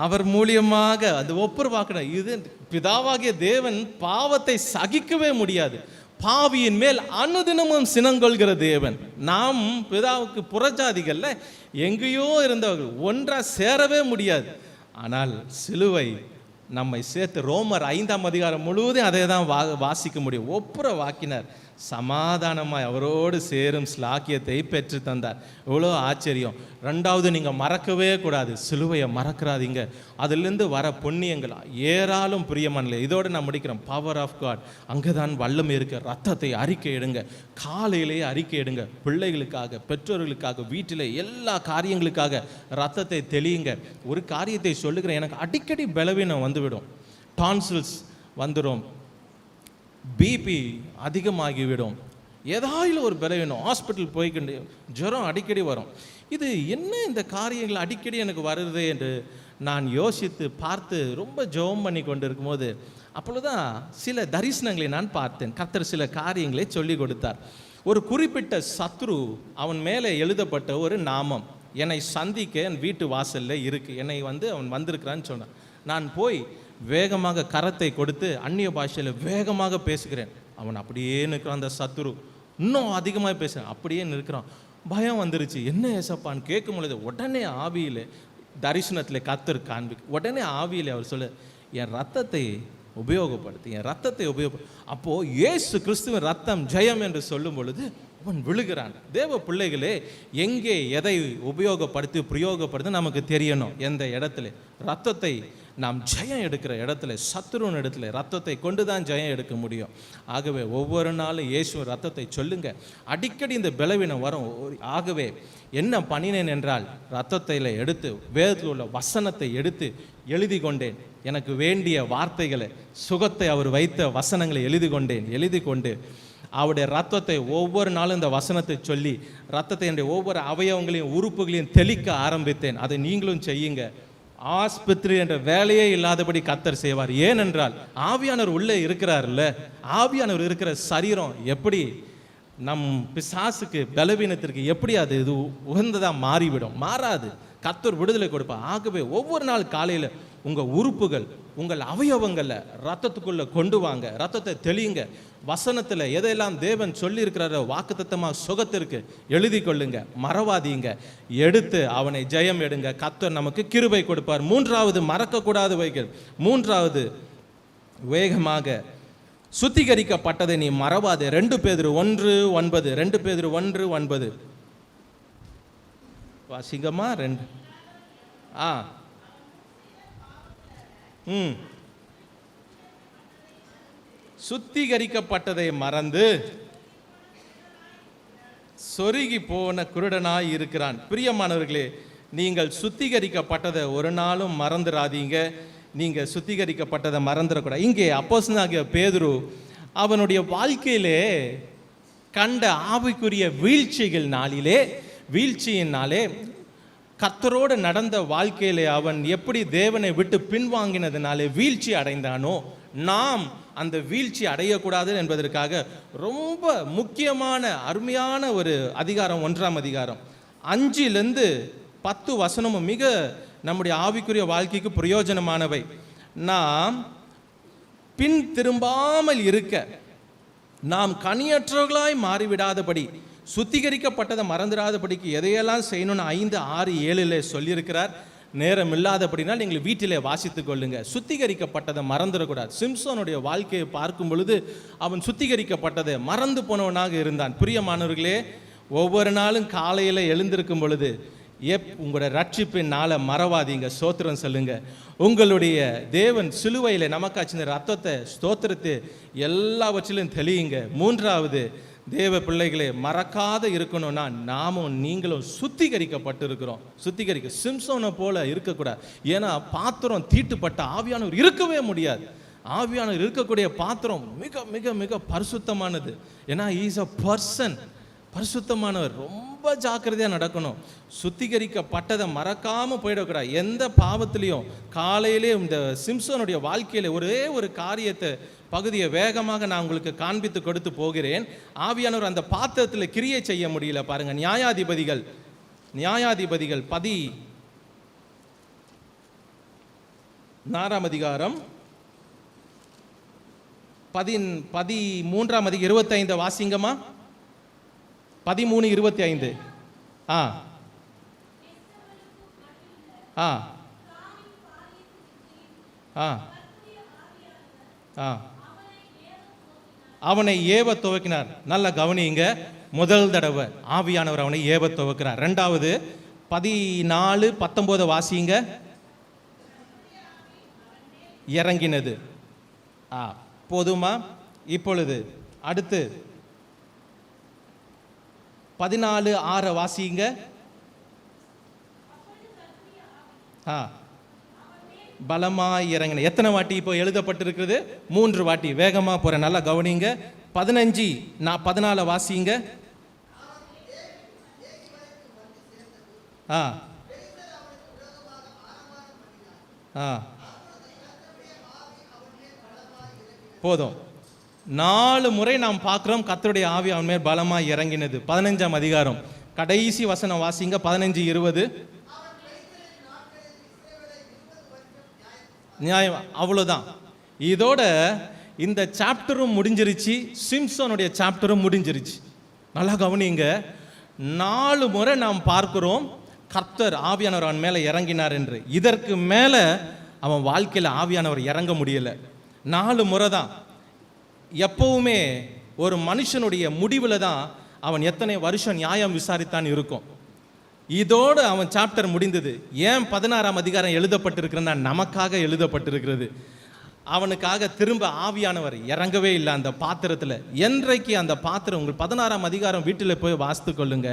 அவர் மூலியமாக அது ஒப்புரவாக்கணும். இது பிதாவாகிய தேவன் பாவத்தை சகிக்கவே முடியாது. பாவியின் மேல் அனுதினமும் சினங்கொள்கிற தேவன். நாம் பிதாவுக்கு புறஜாதிகள்ல எங்கேயோ இருந்தவர்கள், ஒன்றா சேரவே முடியாது. ஆனால் சிலுவை நம்மை சேர்த்து ரோமர் 5ஆம் அதிகாரம் முழுவதும் அதை தான் வாசிக்க முடியும். ஒப்புர வாக்கினர் சமாதானமாய் அவரோடு சேரும் ஸ்லாக்கியத்தை பெற்று தந்தார். எவ்வளோ ஆச்சரியம். ரெண்டாவது, நீங்கள் மறக்கவே கூடாது, சிலுவையை மறக்கிறாதீங்க. அதிலிருந்து வர புண்ணியங்கள் ஏராளம் பிரியமானல. இதோடு நான் முடிக்கிறேன். பவர் ஆஃப் காட், அங்கே தான் வல்லமை இருக்கு. ரத்தத்தை அறிக்கை எடுங்க, காலையிலேயே அறிக்கை எடுங்க. பிள்ளைகளுக்காக, பெற்றோர்களுக்காக, வீட்டில் எல்லா காரியங்களுக்காக ரத்தத்தை தெளியுங்க. ஒரு காரியத்தை சொல்லுகிறேன், எனக்கு அடிக்கடி பலவீனம் வந்துவிடும், டான்சில்ஸ் வந்துடும், பிபி அதிகமாகிவிடும், ஏதாவது ஒரு பலவீனம், ஹாஸ்பிட்டல் போய்கிட்டு ஜுரம் அடிக்கடி வரும். இது என்ன இந்த காரியங்கள் அடிக்கடி எனக்கு வருது என்று நான் யோசித்து பார்த்து ரொம்ப ஜெபம் பண்ணி கொண்டு இருக்கும்போது அப்பொழுதுதான் சில தரிசனங்களை நான் பார்த்தேன். கர்த்தர் சில காரியங்களை சொல்லி கொடுத்தார். ஒரு குறிப்பிட்ட சத்ரு, அவன் மேலே எழுதப்பட்ட ஒரு நாமம் என்னை சந்திக்க என் வீட்டு வாசலில் இருக்கு, என்னை அவன் வந்திருக்கிறான்னு சொன்னான். நான் போய் வேகமாக கரத்தை கொடுத்து அந்நிய பாஷையில் வேகமாக பேசுகிறேன். அவன் அப்படியே நிற்கிறான். அந்த சத்துரு இன்னும் அதிகமாக பேசுகிறேன், அப்படியே நிற்கிறான். பயம் வந்துருச்சு. என்ன ஏசப்பான்னு கேட்கும் பொழுது உடனே ஆவியில், தரிசனத்தில் கர்த்தர் உடனே ஆவியில் அவர் சொல்ல, என் ரத்தத்தை உபயோகப்படுத்தி, என் ரத்தத்தை அப்போது இயேசு கிறிஸ்துவின் ரத்தம் ஜெயம் என்று சொல்லும் பொழுது அவன் விழுகிறான். தேவ பிள்ளைகளே, எங்கே எதை உபயோகப்படுத்தி பிரயோகப்படுத்தி நமக்கு தெரியணும். எந்த இடத்துல ரத்தத்தை நாம் ஜெயம் எடுக்கிற இடத்துல, சத்துருவின் இடத்துல ரத்தத்தை கொண்டு தான் ஜெயம் எடுக்க முடியும். ஆகவே ஒவ்வொரு நாளும் இயேசு ரத்தத்தை சொல்லுங்க. அடிக்கடி இந்த பலவீனம் வரும். ஆகவே என்ன பண்ணினேன் என்றால், ரத்தத்தில் எடுத்து வேதத்தில் உள்ள வசனத்தை எடுத்து எழுதி கொண்டேன். எனக்கு வேண்டிய வார்த்தைகளை, சுகத்தை அவர் வைத்த வசனங்களை எழுதி கொண்டு அவருடைய ரத்தத்தை ஒவ்வொரு நாளும் இந்த வசனத்தை சொல்லி ரத்தத்தை என்னுடைய ஒவ்வொரு அவயவங்களையும் உறுப்புகளையும் தெளிக்க ஆரம்பித்தேன். அதை நீங்களும் செய்யுங்க. ஆஸ்பத்திரி என்ற வேலையே இல்லாதபடி கர்த்தர் செய்வார். ஏனென்றால் ஆவியானவர் உள்ளே இருக்கிறார்ல. ஆவியானவர் இருக்கிற சரீரம் எப்படி நம் பிசாசுக்கு, பலவீனத்திற்கு எப்படி அது இது உகந்ததாக மாறிவிடும்? மாறாது. கர்த்தர் விடுதலை கொடுப்பார். ஆகவே ஒவ்வொரு நாள் காலையில் உங்கள் உறுப்புகள், உங்கள் அவயவங்களை ரத்தத்துக்குள்ளே கொண்டு வாங்க. ரத்தத்தை தெளியுங்க. வசனத்தில் எதையெல்லாம் தேவன் சொல்லி இருக்கிறாரோ வாக்குத்தத்தமாக சுகத்திற்கு எழுதி கொள்ளுங்க, மறவாதீங்க. எடுத்து அவனை ஜெயம் எடுங்க. கர்த்தர் நமக்கு கிருபை கொடுப்பார். மூன்றாவது, மறக்கக்கூடாது வைகள். மூன்றாவது, வேகமாக சுத்திகரிக்கப்பட்டதை நீ மறவாது. 2 பேதுரு 1:9. 2 பேதுரு 1:9 வாசிங்கம்மா. 2 சுத்திகரிக்கப்பட்டதை மறந்து சொருகி போன குருடனாய் இருக்கிறான். பிரியமானவர்களே, நீங்கள் சுத்திகரிக்கப்பட்டதை ஒரு நாளும் மறந்துடாதீங்க. நீங்கள் சுத்திகரிக்கப்பட்டதை மறந்துடக்கூடாது. இங்கே அப்போஸ்தலனாகிய பேதுரு அவனுடைய வாழ்க்கையிலே கண்ட ஆவிக்குரிய வீழ்ச்சியினாலே கர்த்தரோடு நடந்த வாழ்க்கையிலே அவன் எப்படி தேவனை விட்டு பின்வாங்கினதுனாலே வீழ்ச்சி அடைந்தானோ, நாம் அந்த வீழ்ச்சி அடையக்கூடாது என்பதற்காக ரொம்ப முக்கியமான அருமையான ஒரு அதிகாரம், 1ஆம் அதிகாரம் 5-10 வசனமும் மிக நம்முடைய ஆவிக்குரிய வாழ்க்கைக்கு பிரயோஜனமானவை. நாம் பின் திரும்பாமல் இருக்க, நாம் கனியற்றவர்களாய் மாறிவிடாதபடி, சுத்திகரிக்கப்பட்டதை மறந்துடாதபடிக்கு எதையெல்லாம் செய்யணும்னு 5, 6, 7 சொல்லியிருக்கிறார். நேரம் இல்லாதபடினா நீங்கள் வீட்டிலே வாசித்துக் கொள்ளுங்க. சுத்திகரிக்கப்பட்டதை மறந்துடக்கூடாது. சிம்சோனுடைய வாழ்க்கையை பார்க்கும் பொழுது அவன் சுத்திகரிக்கப்பட்டதை மறந்து போனவனாக இருந்தான். பிரியமானவர்களே, ஒவ்வொரு நாளும் காலையில் எழுந்திருக்கும் பொழுது உங்களுடைய ரட்சிப்பின் நாளை மறவாதீங்க. ஸ்தோத்திரம் சொல்லுங்க. உங்களுடைய தேவன் சிலுவையில் நமக்காச்சு ரத்தத்தை ஸ்தோத்திரத்தை எல்லாவற்றிலும் தெளியுங்க. மூன்றாவது, தேவ பிள்ளைகளே, மறக்காத இருக்கணும்னா நாமும் நீங்களும் சுத்திகரிக்கப்பட்டு இருக்கிறோம். சிம்சோனை போல இருக்கக்கூடாது. ஏன்னா பாத்திரம் தீட்டுப்பட்ட ஆவியானவர் இருக்கவே முடியாது. ஆவியானவர் இருக்கக்கூடிய பாத்திரம் மிக மிக மிக பரிசுத்தமானது. ஏன்னா இஸ் அ பர்சன், பரிசுத்தமானவர். ரொம்ப ஜாக்கிரதையாக நடக்கணும். சுத்திகரிக்கப்பட்டதை மறக்காமல் போயிடக்கூடாது. எந்த பாவத்திலையும் காலையிலே இந்த சிம்சோனுடைய வாழ்க்கையில் ஒரே ஒரு காரியத்தை பகுதியை வேகமாக நான் உங்களுக்கு காண்பித்து கொடுத்து போகிறேன். ஆவியானவர் அந்த பாத்திரத்தில் கிரியை செய்ய முடியல. பாருங்க, நியாயாதிபதிகள் 14ஆம் அதிகாரம் 13ஆம் அதிகாரம் 25 வாசிங்கம்மா. 13:25. ஆ அவனை ஏவ துவக்கினார். நல்ல கவனிங்க, முதல் தடவை ஆவியானவர் அவனை ஏவ துவக்கிறார். ரெண்டாவது 14:19 வாசிங்க. இறங்கினது. போதுமா? இப்பொழுது அடுத்து 14:6 வாசிங்க. பலமாய் இறங்கின. எத்தனை வாட்டி இப்போ எழுதப்பட்டிருக்கிறது? 3 வாட்டி. வேகமா போறேன், நல்லா கவனிங்க. 14 வாசிங்க. போதும். 4 முறை நாம் பார்க்கிறோம் கர்த்தருடைய ஆவி அவன் மேல் பலமாய் இறங்கினது. 15ஆம் அதிகாரம் கடைசி வசனம் வாசிங்க. 15:20 நியாயம். அவ்வளோதான். இதோட இந்த சாப்டரும் முடிஞ்சிருச்சு, சிம்சோனுடைய சாப்டரும் முடிஞ்சிருச்சு. நல்லா கவனிங்க. 4 முறை நாம் பார்க்கிறோம் கர்த்தர் ஆவியானவர் அவன் மேலே இறங்கினார் என்று. இதற்கு மேலே அவன் வாழ்க்கையில் ஆவியானவர் இறங்க முடியல. 4 முறை தான். எப்பவுமே ஒரு மனுஷனுடைய முடிவில் தான் அவன் எத்தனை வருஷம் நியாயம் விசாரித்தான் இருக்கும். இதோடு அவன் சாப்டர் முடிந்தது. ஏன் 16ஆம் அதிகாரம் எழுதப்பட்டிருக்கிறன்னா நமக்காக எழுதப்பட்டிருக்கிறது. அவனுக்காக திரும்ப ஆவியானவர் இறங்கவே இல்லை அந்த பாத்திரத்தில். என்றைக்கு அந்த பாத்திரம், உங்கள் 16ஆம் அதிகாரம் வீட்டில் போய் வாசித்து கொள்ளுங்க.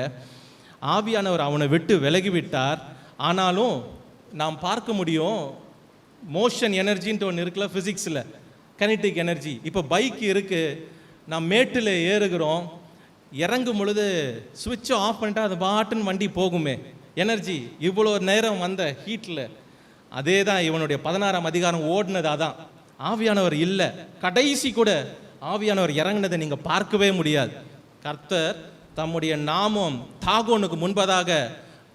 ஆவியானவர் அவனை விட்டு விலகிவிட்டார். ஆனாலும் நாம் பார்க்க முடியும், மோஷன் எனர்ஜின்ட்டு ஒன்று இருக்குல்ல ஃபிசிக்ஸில், கனெட்டிக் எனர்ஜி. இப்போ பைக் இருக்குது, நாம் மேட்டில் ஏறுகிறோம், இறங்கும் பொழுது சுவிட்சை ஆஃப் பண்ணிட்டா அது பாட்டுன்னு வண்டி போகுமே, எனர்ஜி. இவ்வளோ நேரம் வந்த ஹீட்டில் அதே தான் இவனுடைய 16ஆம் அதிகாரம் ஓடினது. அதான் ஆவியானவர் இல்லை. கடைசி கூட ஆவியானவர் இறங்கினதை நீங்கள் பார்க்கவே முடியாது. கர்த்தர் தம்முடைய நாமம் தாகோனுக்கு முன்பதாக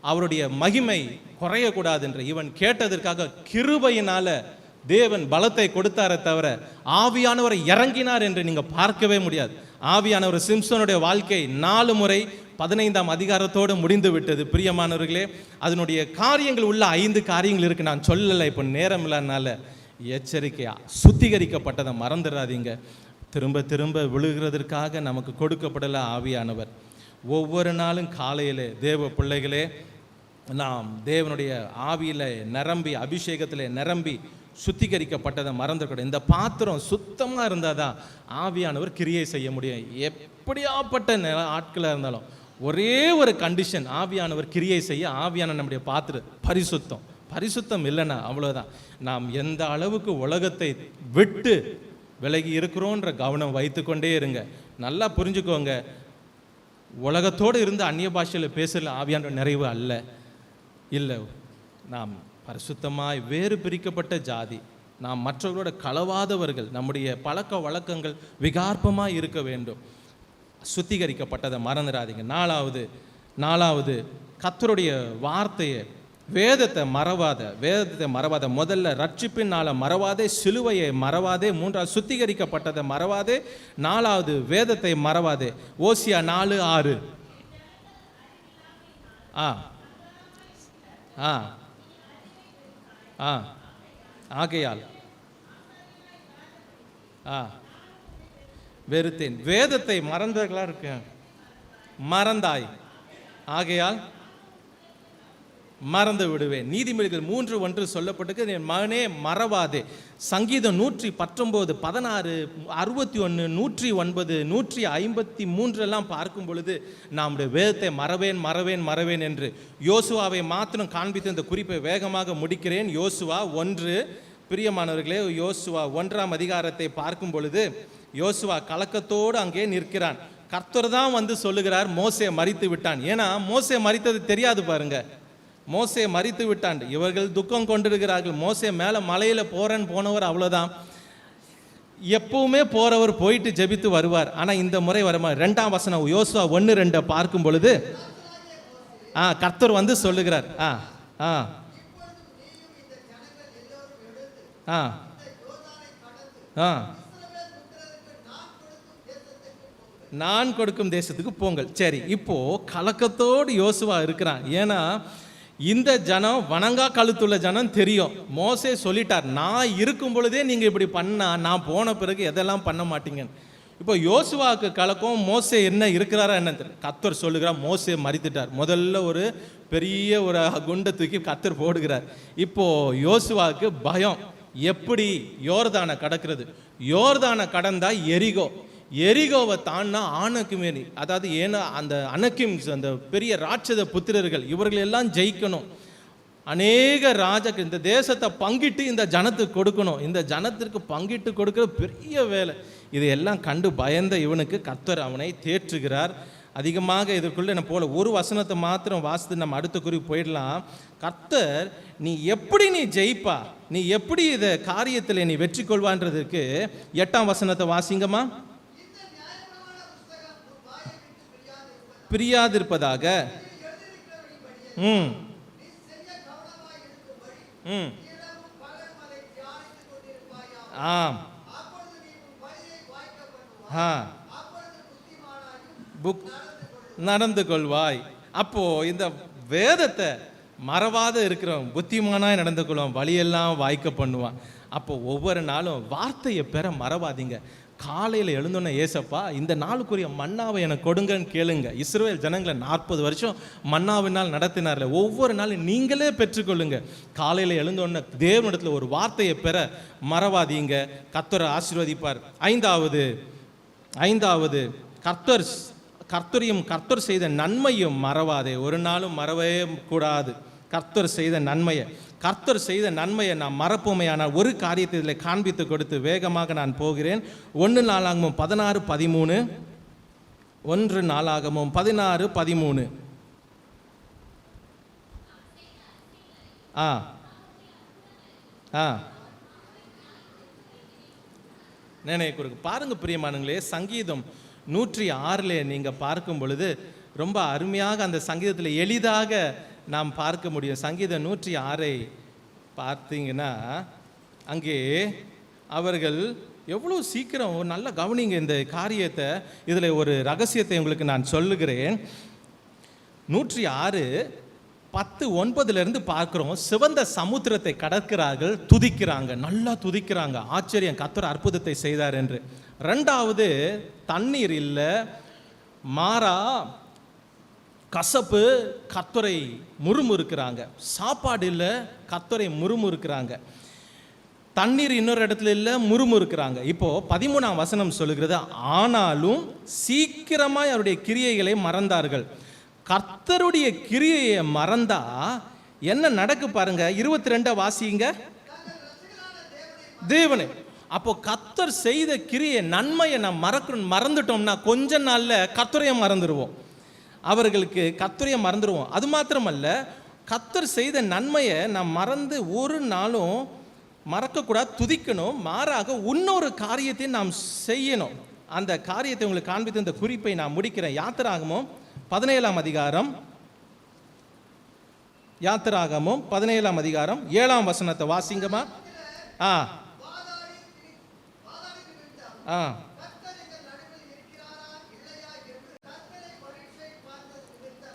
அவருடைய மகிமை குறையக்கூடாது என்று இவன் கேட்டதற்காக கிருபையினால தேவன் பலத்தை கொடுத்தாரே தவிர ஆவியானவரை இறங்கினார் என்று நீங்க பார்க்கவே முடியாது. ஆவியானவர் சிம்சோனுடைய வாழ்க்கை 4 முறை 15ஆம் அதிகாரத்தோடு முடிந்து விட்டது. பிரியமானவர்களே, அதனுடைய காரியங்கள் உள்ள 5 காரியங்கள் இருக்கு. நான் சொல்லலை, இப்போ நேரம் இல்லைனால எச்சரிக்கையா. சுத்திகரிக்கப்பட்டதை மறந்துடாதீங்க. திரும்ப திரும்ப விழுகிறதற்காக நமக்கு கொடுக்கப்படல ஆவியானவர். ஒவ்வொரு நாளும் காலையிலே தேவ பிள்ளைகளே, நாம் தேவனுடைய ஆவியில நிரம்பி, அபிஷேகத்தில் நிரம்பி சுத்திகரிக்கப்பட்டதை மறந்துக்கூட. இந்த பாத்திரம் சுத்தமாக இருந்தால் தான் ஆவியானவர் கிரியை செய்ய முடியும். எப்படியாப்பட்ட ஆட்களாக இருந்தாலும் ஒரே ஒரு கண்டிஷன், ஆவியானவர் கிரியை செய்ய ஆவியான நம்முடைய பாத்திரம் பரிசுத்தம் இல்லைன்னா அவ்வளோதான். நாம் எந்த அளவுக்கு உலகத்தை விட்டு விலகி இருக்கிறோன்ற கவனம் வைத்து கொண்டே இருங்க. நல்லா புரிஞ்சுக்கோங்க, உலகத்தோடு இருந்து அந்நிய பாஷையில் பேசல ஆவியான நிறைவு அல்ல. இல்லை, நாம் பரிசுத்தமாய் வேறு பிரிக்கப்பட்ட ஜாதி, நாம் மற்றவர்களோட கலவாதவர்கள், நம்முடைய பழக்க வழக்கங்கள் விகார்ப்பமாய் இருக்க வேண்டும். சுத்திகரிக்கப்பட்டதை மறந்துடாதீங்க. நாலாவது கர்த்தருடைய வார்த்தையை, வேதத்தை மறவாத. முதல்ல ரட்சிப்பின் நாளை மறவாதே, சிலுவையை மறவாதே. 3வது சுத்திகரிக்கப்பட்டதை மறவாதே. 4வது வேதத்தை மறவாதே. ஓசியா 4:6. ஆகையால் வெறுத்தேன். வேதத்தை மறந்தவர்களா இருக்க, மறந்தாய், ஆகையால் மறந்து விடுவேன். நீதிமொழிகள் 3:1 சொல்லப்பட்டிருக்கு, என் மகனே மறவாதே. சங்கீதம் 119, 16, 61, 109, 153 எல்லாம் பார்க்கும் பொழுது நம்முடைய வேதத்தை மறவேன் என்று யோசுவாவை மாத்திரம் காண்பித்து இந்த குறிப்பை வேகமாக முடிக்கிறேன். யோசுவா 1. பிரியமானவர்களே, யோசுவா 1ஆம் அதிகாரத்தை பார்க்கும் பொழுது யோசுவா கலக்கத்தோடு அங்கே நிற்கிறான். கர்த்தர் தான் வந்து சொல்லுகிறார், மோசே மரித்து விட்டான். ஏன்னா மோசே மரித்தது தெரியாது பாருங்க. மோசே மரித்து விட்டான். இவர்கள் துக்கம் கொண்டிருக்கிறார்கள். மோசே மேலே மலையில் போனவர் அவ்வளோதான். எப்பவுமே போறவர் போயிட்டு ஜெபித்து வருவார். ஆனால் இந்த முறை வருமா? 2ஆம் வசனம் யோசுவா 1:2 பார்க்கும் பொழுது கர்த்தர் வந்து சொல்லுகிறார், நான் கொடுக்கும் தேசத்துக்கு போங்கள். சரி, இப்போ கலக்கத்தோடு யோசுவா இருக்கிறான். ஏன்னா இந்த ஜனம் வணங்கா கழுத்துள்ள ஜனம் தெரியும். மோசே சொல்லிட்டார், நான் இருக்கும் பொழுதே நீங்க இப்படி பண்ணா நான் போன பிறகு எதெல்லாம் பண்ண மாட்டீங்க. இப்போ யோசுவாவுக்கு கலக்கம், மோசே என்ன இருக்கிறாரா என்ன தெரியும். கர்த்தர் சொல்லுகிறார், மோசே மரித்துட்டார். முதல்ல ஒரு பெரிய ஒரு குண்டை தூக்கி கர்த்தர் போடுகிறார். இப்போ யோசுவாவுக்கு பயம், எப்படி யோர்தானை கடக்கிறது. யோர்தானை கடந்தா எரிகோ, எரிகோவை தாண்டினா ஆனக்குமேனி, அதாவது ஏன்னா அந்த அனக்கிம் அந்த பெரிய ராட்சத புத்திரர்கள் இவர்கள் எல்லாம் ஜெயிக்கணும். அநேக ராஜாக்கு இந்த தேசத்தை பங்கிட்டு இந்த ஜனத்துக்கு கொடுக்கணும். இந்த ஜனத்திற்கு பங்கிட்டு கொடுக்கிற பெரிய வேலை. இதையெல்லாம் கண்டு பயந்த இவனுக்கு கர்த்தர் அவனை தேற்றுகிறார். அதிகமாக இதற்குள்ள நம்ம போல ஒரு வசனத்தை மாத்திரம் வாசித்து நம்ம அடுத்த குறிப்பு போயிடலாம். கர்த்தர் நீ எப்படி நீ ஜெயிப்பா, நீ எப்படி இதை காரியத்தில் நீ வெற்றி கொள்வான்றதுக்கு 8ஆம் வசனத்தை வாசிங்கம்மா. பிரியாதிருப்பதாக நடந்து கொள்வாய். அப்போ இந்த வேதத்தை மறவாத இருக்கிறவன் புத்திமானாய் நடந்து கொள்வான், வழியெல்லாம் வாய்க்க பண்ணுவான். அப்போ ஒவ்வொரு நாளும் வார்த்தையை பெற மறவாதீங்க. காலையில் எழுந்தோன்னே, ஏசப்பா இந்த நாளுக்குரிய மன்னாவை எனக்கு கொடுங்கன்னு கேளுங்க. இஸ்ரவேல் ஜனங்களை 40 வருஷம் மன்னாவினால் நடத்தினார்ல, ஒவ்வொரு நாளும் நீங்களே பெற்றுக்கொள்ளுங்க. காலையில் எழுந்தோன்னே தேவனிடத்தில் ஒரு வார்த்தையை பெற மறவாதீங்க. கர்த்தரை ஆசீர்வதிப்பார். ஐந்தாவது கர்த்தர் செய்த நன்மையும் மறவாதே. ஒரு நாளும் மறவே கூடாது. கர்த்தர் செய்த நன்மையை நாம் மறப்போமையானால் ஒரு காரியத்தை இதில் காண்பித்து கொடுத்து வேகமாக நான் போகிறேன். 1 நாளாகமும் 16:13. 1 நாளாகமும் 16:13. நினைவு கொடுக்க பாருங்க பிரியமானங்களே. சங்கீதம் 106 நீங்க பார்க்கும் பொழுது ரொம்ப அருமையாக அந்த சங்கீதத்தில் எளிதாக நாம் பார்க்க முடியும். சங்கீதம் 106 பார்த்தீங்கன்னா அங்கே அவர்கள் எவ்வளோ சீக்கிரம், நல்ல கவனிங்க இந்த காரியத்தை. இதில் ஒரு ரகசியத்தை உங்களுக்கு நான் சொல்லுகிறேன். 106:10-9 பார்க்கிறோம். சிவந்த சமுத்திரத்தை கடக்கிறார்கள், துதிக்கிறாங்க, நல்லா துதிக்கிறாங்க. ஆச்சரியம், கர்த்தர் அற்புதத்தை செய்தார் என்று. 2வது தண்ணீர் இல்லை, மாறா கசப்பு, கர்த்தரை முறுமுறுக்கிறாங்க. சாப்பாடு இல்லை, கர்த்தரை முறுமுறுக்கிறாங்க. தண்ணீர் இன்னொரு இடத்துல இல்லை, முறுமுறுக்கிறாங்க. இப்போ 13ஆம் வசனம் சொல்லுகிறது, ஆனாலும் சீக்கிரமாய் அவருடைய கிரியைகளை மறந்தார்கள். கர்த்தருடைய கிரியையை மறந்தா என்ன நடக்கு பாருங்க. 22 வாசிங்க. தேவனே, அப்போ கர்த்தர் செய்த கிரியை நன்மையை நாம் மறந்துட்டோம்னா கொஞ்ச நாள்ல கர்த்தரையை மறந்துடுவோம். அவர்களுக்கு கர்த்தரையை மறந்துடுவோம். அது மாத்திரமல்ல, கர்த்தர் செய்த நன்மையை நாம் மறந்து ஒரு நாளும் மறக்கக்கூடாது, துதிக்கணும். மாறாக இன்னொரு காரியத்தை நாம் செய்யணும். அந்த காரியத்தை உங்களுக்கு காண்பித்து இந்த குறிப்பை நான் முடிக்கிறேன். யாத்திராகமும் 17ஆம் அதிகாரம் 7ஆம் வசனத்தை வாசிங்கம்மா.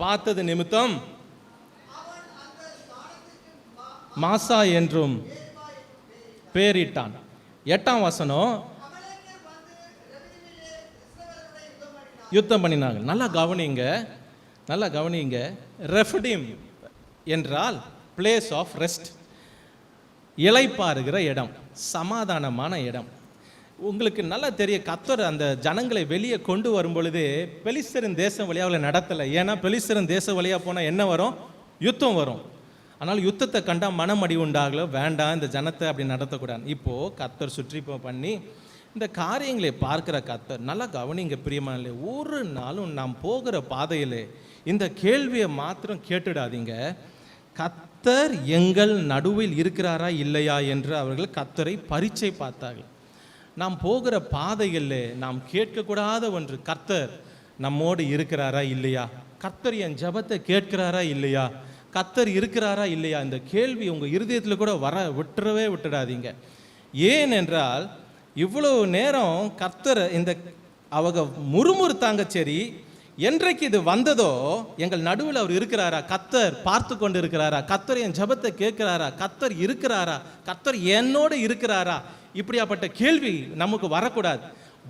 பார்த்தது நிமித்தம் மாசா என்றும் பேரிட்டான். 8ஆம் வசனம், யுத்தம் பண்ணினாங்க. நல்லா கவனிங்க. ரெஃப்டிம் என்றால் பிளேஸ் ஆஃப் ரெஸ்ட், இளைப்பாறுகிற இடம், சமாதானமான இடம். உங்களுக்கு நல்லா தெரிய, கர்த்தர் அந்த ஜனங்களை வெளியே கொண்டு வரும் பொழுது பெலிஸ்தரின் தேசம் வழியாக அவளை நடத்தலை. ஏன்னா பெலிஸ்தரின் தேசம் வழியாக போனால் என்ன வரும்? யுத்தம் வரும். ஆனால் யுத்தத்தை கண்டா மனமடி உண்டாகல, வேண்டாம் இந்த ஜனத்தை அப்படி நடத்தக்கூடாது. இப்போது கர்த்தர் சுற்றி பண்ணி இந்த காரியங்களை பார்க்கிற கர்த்தர், நல்லா கவனிங்க பிரியமானே, ஒரு நாளும் நாம் போகிற பாதையில் இந்த கேள்வியை மாத்திரம் கேட்டுடாதீங்க. கர்த்தர் எங்கள் நடுவில் இருக்கிறாரா இல்லையா என்று அவர்கள் கர்த்தரை பரீட்சை பார்த்தார்கள். நாம் போகிற பாதைகளில் நாம் கேட்கக்கூடாத ஒன்று, கர்த்தர் நம்மோடு இருக்கிறாரா இல்லையா, கர்த்தர் என் ஜெபத்தை கேட்கிறாரா இல்லையா, கர்த்தர் இருக்கிறாரா இல்லையா, இந்த கேள்வி உங்கள் இருதயத்தில் கூட விட்டுடாதீங்க. ஏன் என்றால் இவ்வளவு நேரம் கர்த்தர் அவங்க முறுமுறுத்தாங்க, சரி, என்றைக்கு இது வந்ததோ எங்கள் நடுவில் அவர் இருக்கிறாரா, கர்த்தர் பார்த்து கொண்டு இருக்கிறாரா, கர்த்தர் என் ஜெபத்தை கேட்கிறாரா, கர்த்தர் இருக்கிறாரா, கர்த்தர் என்னோடு இருக்கிறாரா, இப்படியாப்பட்ட கேள்வி நமக்கு வரக்கூடாது.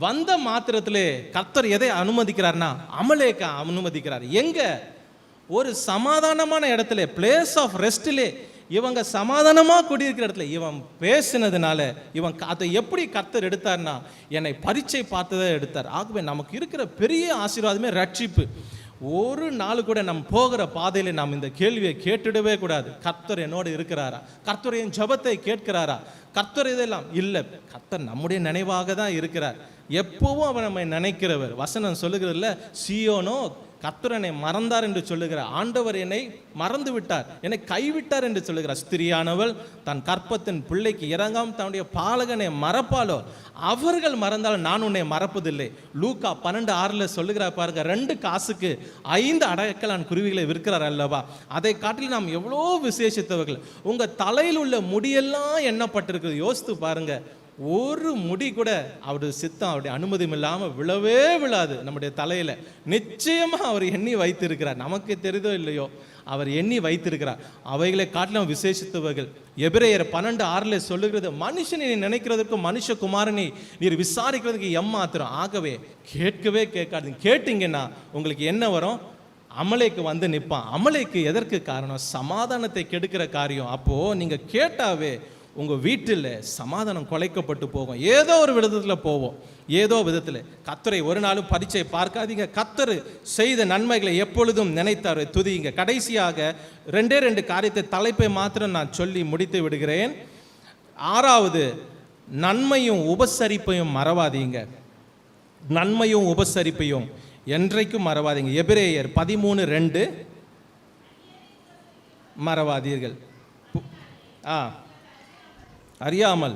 வந்த மாத்திரத்திலே கர்த்தர் எதை அனுமதிக்கிறார்னா அமலேக்க அனுமதிக்கிறார். எங்க? ஒரு சமாதானமான இடத்துல, பிளேஸ் ஆஃப் ரெஸ்டிலே இவங்க சமாதானமா குடியிருக்கிற இடத்துல இவன் பேசினதுனால இவன் அதை எப்படி கர்த்தர் எடுத்தார்னா என்னை பரீட்சை பார்த்ததை எடுத்தார். ஆகவே நமக்கு இருக்கிற பெரிய ஆசீர்வாதமே ரட்சிப்பு. ஒரு நாள் கூட நம்ம போகிற பாதையில நாம் இந்த கேள்வியை கேட்டுடவே கூடாது. கர்த்தர் என்னோடு இருக்கிறாரா, கர்த்தர் என் ஜெபத்தை கேட்கிறாரா, கர்த்தர் இதெல்லாம் இல்லை. கர்த்தர் நம்முடைய நினைவாக தான் இருக்கிறார். எப்பவும் அவர் நம்மை நினைக்கிறவர். வசனம் சொல்லுகிறதுல சீயோனோ கர்த்தர் என்னை மறந்தார் என்று சொல்லுகிறார். ஆண்டவர் என்னை மறந்து விட்டார், என்னை கைவிட்டார் என்று சொல்லுகிறார். ஸ்திரியானவள் தன் கற்பத்தின் பிள்ளைக்கு இறங்காம தன்னுடைய பாலகனை மறப்பாலோ, அவர்கள் மறந்தாலும் நான் உன்னை மறப்பதில்லை. லூக்கா 12:6 சொல்லுகிறார் பாருங்க, 2 காசுக்கு 5 அடைக்கலான் குருவிகளை விற்கிறார் அல்லவா. அதை காட்டில் நாம் எவ்வளோ விசேஷித்தவர்கள். உங்க தலையில் உள்ள முடியெல்லாம் எண்ணப்பட்டிருக்கிறது. யோசித்து பாருங்க, ஒரு முடி கூட அவருடைய சித்தம் அவருடைய அனுமதி இல்லாமல் விழவே விழாது நம்முடைய தலையில. நிச்சயமா அவர் எண்ணி வைத்திருக்கிறார். நமக்கு தெரிதோ இல்லையோ, அவர் எண்ணி வைத்திருக்கிறார். அவைகளை காட்டிலும் விசேஷித்தவர்கள். எபிரேயர் 12:6 சொல்லுகிறது, மனுஷனை நீ நினைக்கிறதுக்கும் மனுஷகுமாரனை நீர் விசாரிக்கிறதுக்கு எம்மாத்திரம். ஆகவே கேட்கவே கேட்காது. கேட்டீங்கன்னா உங்களுக்கு என்ன வரும்? அமலேக்கு வந்து நிற்பான். அமலேக்கு எதற்கு காரணம்? சமாதானத்தை கெடுக்கிற காரியம். அப்போ நீங்க கேட்டாவே உங்கள் வீட்டில் சமாதானம் குலைக்கப்பட்டு போகும். ஏதோ ஒரு விதத்தில் போவோம், ஏதோ விதத்தில். கர்த்தரை ஒரு நாளும் பரீட்சை பார்க்காதீங்க. கர்த்தர் செய்த நன்மைகளை எப்பொழுதும் நினைத்தார் துதிங்க. கடைசியாக 2 காரியத்தை தலைப்பை மாத்திரம் நான் சொல்லி முடித்து விடுகிறேன். 6வது, நன்மையும் உபசரிப்பையும் மறவாதீங்க. நன்மையும் உபசரிப்பையும் என்றைக்கும் மறவாதீங்க. எபிரேயர் 13:2 மறவாதீர்கள். அறியாமல்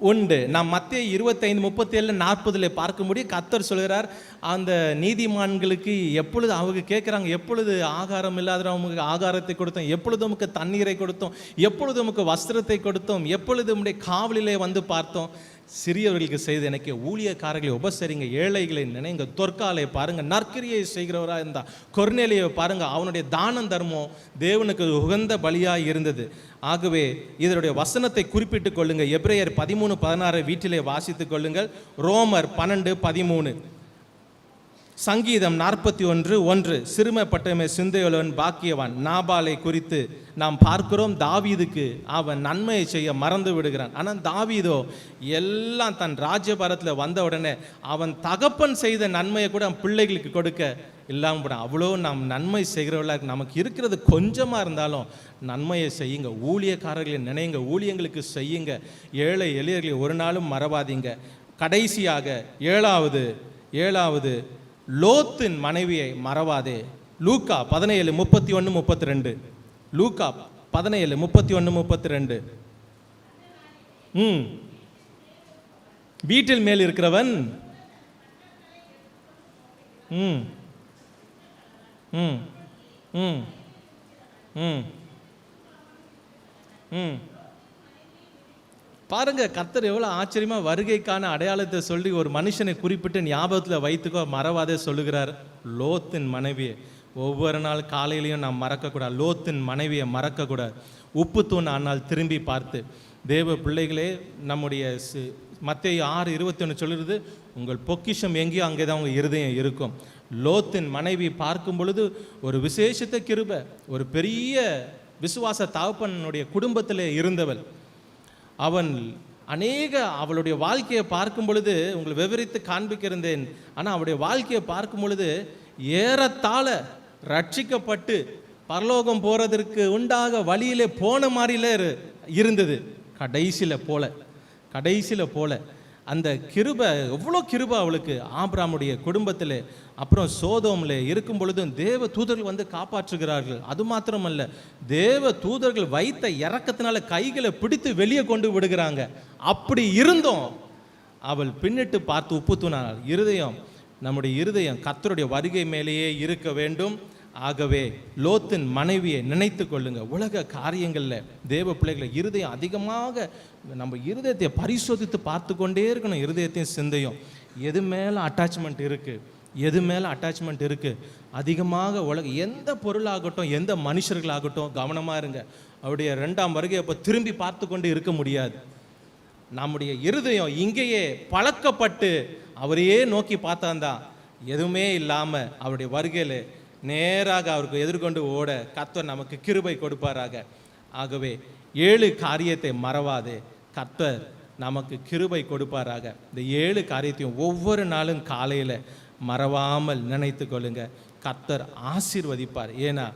உண்டு. நாம் மத்தேயு 25:37-40 பார்க்க முடியும். கர்த்தர் சொல்கிறார், அந்த நீதிமான்களுக்கு எப்பொழுது அவங்க கேட்குறாங்க, எப்பொழுது ஆகாரம் இல்லாதவங்களுக்கு ஆகாரத்தை கொடுத்தோம், எப்பொழுது உமக்கு தண்ணீரை கொடுத்தோம், எப்பொழுது உமக்கு வஸ்திரத்தை கொடுத்தோம், எப்பொழுது உம்முடைய காவலிலே வந்து பார்த்தோம். சிறியவர்களுக்கு செய்து எனக்கு ஊழியக்காரர்களை உபசரிங்க, ஏழைகளை நினைங்க. தொற்காலை பாருங்க, நற்கிரியை செய்கிறவராக இருந்தா. கொர்நேலியை பாருங்க, அவனுடைய தானம் தர்மம் தேவனுக்கு உகந்த பலியாக இருந்தது. ஆகவே இதனுடைய வசனத்தை குறிப்பிட்டுக் கொள்ளுங்க. எபிரேயர் 13:16 வீட்டிலே வாசித்துக் கொள்ளுங்கள். ரோமர் 12:13, சங்கீதம் 41:1, சிறுமைப்பட்டமை சிந்தையுள்ளவன் பாக்கியவான். நாபாலை குறித்து நாம் பார்க்கிறோம், தாவீதுக்கு அவன் நன்மையை செய்ய மறந்து விடுகிறான். ஆனால் தாவீதோ எல்லாம் தன் ராஜ்யபாரத்தில் வந்த உடனே அவன் தகப்பன் செய்த நன்மையை கூட அவன் பிள்ளைகளுக்கு கொடுக்க இல்லாமல் போட. அவ்வளோ நாம் நன்மை செய்கிறவர்களாக நமக்கு இருக்கிறது கொஞ்சமாக இருந்தாலும் நன்மையை செய்யுங்க. ஊழியக்காரர்களை நினைங்க, ஊழியங்களுக்கு செய்யுங்க. ஏழை எளியர்களை ஒரு நாளும் மறவாதீங்க. கடைசியாக 7வது லோத்தின் மனைவியை மறவாதே. லூக்கா 17:31-32, லூக்கா 17:31-32. வீட்டில் மேல் இருக்கிறவன் பாருங்க, கர்த்தர் எவ்வளோ ஆச்சரியமா வருகைக்கான அடையாளத்தை சொல்லி ஒரு மனுஷனை குறிப்பிட்டு ஞாபகத்தில் வைத்துக்கோ, மறவாதே சொல்லுகிறார். லோத்தின் மனைவியை ஒவ்வொரு நாள் காலையிலையும் நாம் மறக்கக்கூடாது. லோத்தின் மனைவியை மறக்கக்கூடாது. உப்பு தூண் ஆனால் திரும்பி பார்த்து. தேவ பிள்ளைகளே, நம்முடைய மத்தேயு 6:21 சொல்லுறது, உங்கள் பொக்கிஷம் எங்கேயோ அங்கே தான் உங்கள் இருதயம் இருக்கும். லோத்தின் மனைவி பார்க்கும் பொழுது ஒரு விசேஷத்த கிருபை, ஒரு பெரிய விசுவாச தகப்பனுடைய குடும்பத்தில் இருந்தவள். அவளுடைய வாழ்க்கையை பார்க்கும் பொழுது உங்களுக்கு விவரித்து காண்பிக்க இருந்தேன். ஆனால் அவளுடைய வாழ்க்கையை பார்க்கும் பொழுது ஏறத்தாழ ரட்சிக்கப்பட்டு பரலோகம் போகிறதற்கு உண்டாக வழியிலே போன மாதிரில இருந்தது. கடைசியில் போல அந்த கிருபை, எவ்வளோ கிருபை அவளுக்கு. ஆபிரகாமுடைய குடும்பத்தில் அப்புறம் சோதோமில் இருக்கும் பொழுதும் தேவ தூதர்கள் வந்து காப்பாற்றுகிறார்கள். அது மாத்திரமல்ல, தேவ தூதர்கள் வைத்த இறக்கத்தினால கைகளை பிடித்து வெளியே கொண்டு விடுகிறாங்க. அப்படி இருந்தோம் அவள் பின்னிட்டு பார்த்து உப்பு தூணாள். நம்முடைய இருதயம் கர்த்தருடைய வருகை மேலேயே இருக்க வேண்டும். ஆகவே லோத்தின் மனைவியை நினைத்து கொள்ளுங்க. உலக காரியங்களில் தேவ பிள்ளைகளை இருதயம் அதிகமாக நம்ம இருதயத்தை பரிசோதித்து பார்த்து கொண்டே இருக்கணும். இருதயத்தையும் சிந்தையும் எது மேலே அட்டாச்மெண்ட் இருக்குது, எது மேலே அட்டாச்மெண்ட் இருக்குது அதிகமாக எந்த பொருளாகட்டும் எந்த மனுஷர்களாகட்டும் கவனமாக இருங்க. அவருடைய 2ஆம் வருகை அப்போ திரும்பி பார்த்து கொண்டு இருக்க முடியாது. நம்முடைய இருதயம் இங்கேயே பழக்கப்பட்டு அவரையே நோக்கி பார்த்தாந்தான் எதுவுமே இல்லாமல் அவருடைய வருகையில் நேராக அவருக்கு எதிர்கொண்டு ஓட கர்த்தர் நமக்கு கிருபை கொடுப்பாராக. ஆகவே 7 காரியத்தை மறவாதே, கர்த்தர் நமக்கு கிருபை கொடுப்பாராக. இந்த 7 காரியத்தையும் ஒவ்வொரு நாளும் காலையில் மறவாமல் நினைத்து கொள்ளுங்க. கர்த்தர் ஆசீர்வதிப்பார். ஏன்னா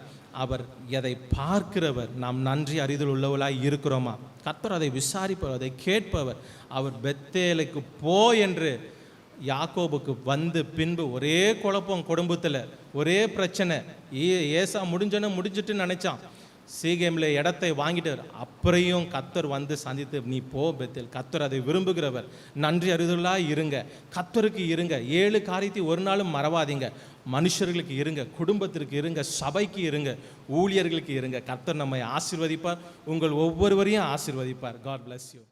அவர் எதை பார்க்கிறவர். நாம் நன்றி அறிதல் உள்ளவர்களாய் இருக்கிறோமா? கர்த்தர் அதை விசாரிப்பவர், அதை கேட்பவர். அவர் பெத்தேலுக்கு போ என்று யாக்கோபுக்கு வந்து பின்பு ஒரே குழப்பம் குடும்பத்தில், ஒரே பிரச்சனை. ஏசா முடிஞ்சுட்டு நினைச்சான், சீகேமில் இடத்தை வாங்கிட்டார். அப்புறையும் கர்த்தர் வந்து சந்தித்து நீ போ பெத்தேல். கர்த்தர் அதை விரும்புகிறவர். நன்றி அறிதலாக இருங்க, கர்த்தருக்கு இருங்க. 7 காரியத்தை ஒரு நாளும் மறவாதீங்க. மனுஷர்களுக்கு இருங்க, குடும்பத்திற்கு இருங்க, சபைக்கு இருங்க, ஊழியர்களுக்கு இருங்க. கர்த்தர் நம்மை ஆசீர்வதிப்பார், உங்கள் ஒவ்வொருவரையும் ஆசீர்வதிப்பார். God bless you.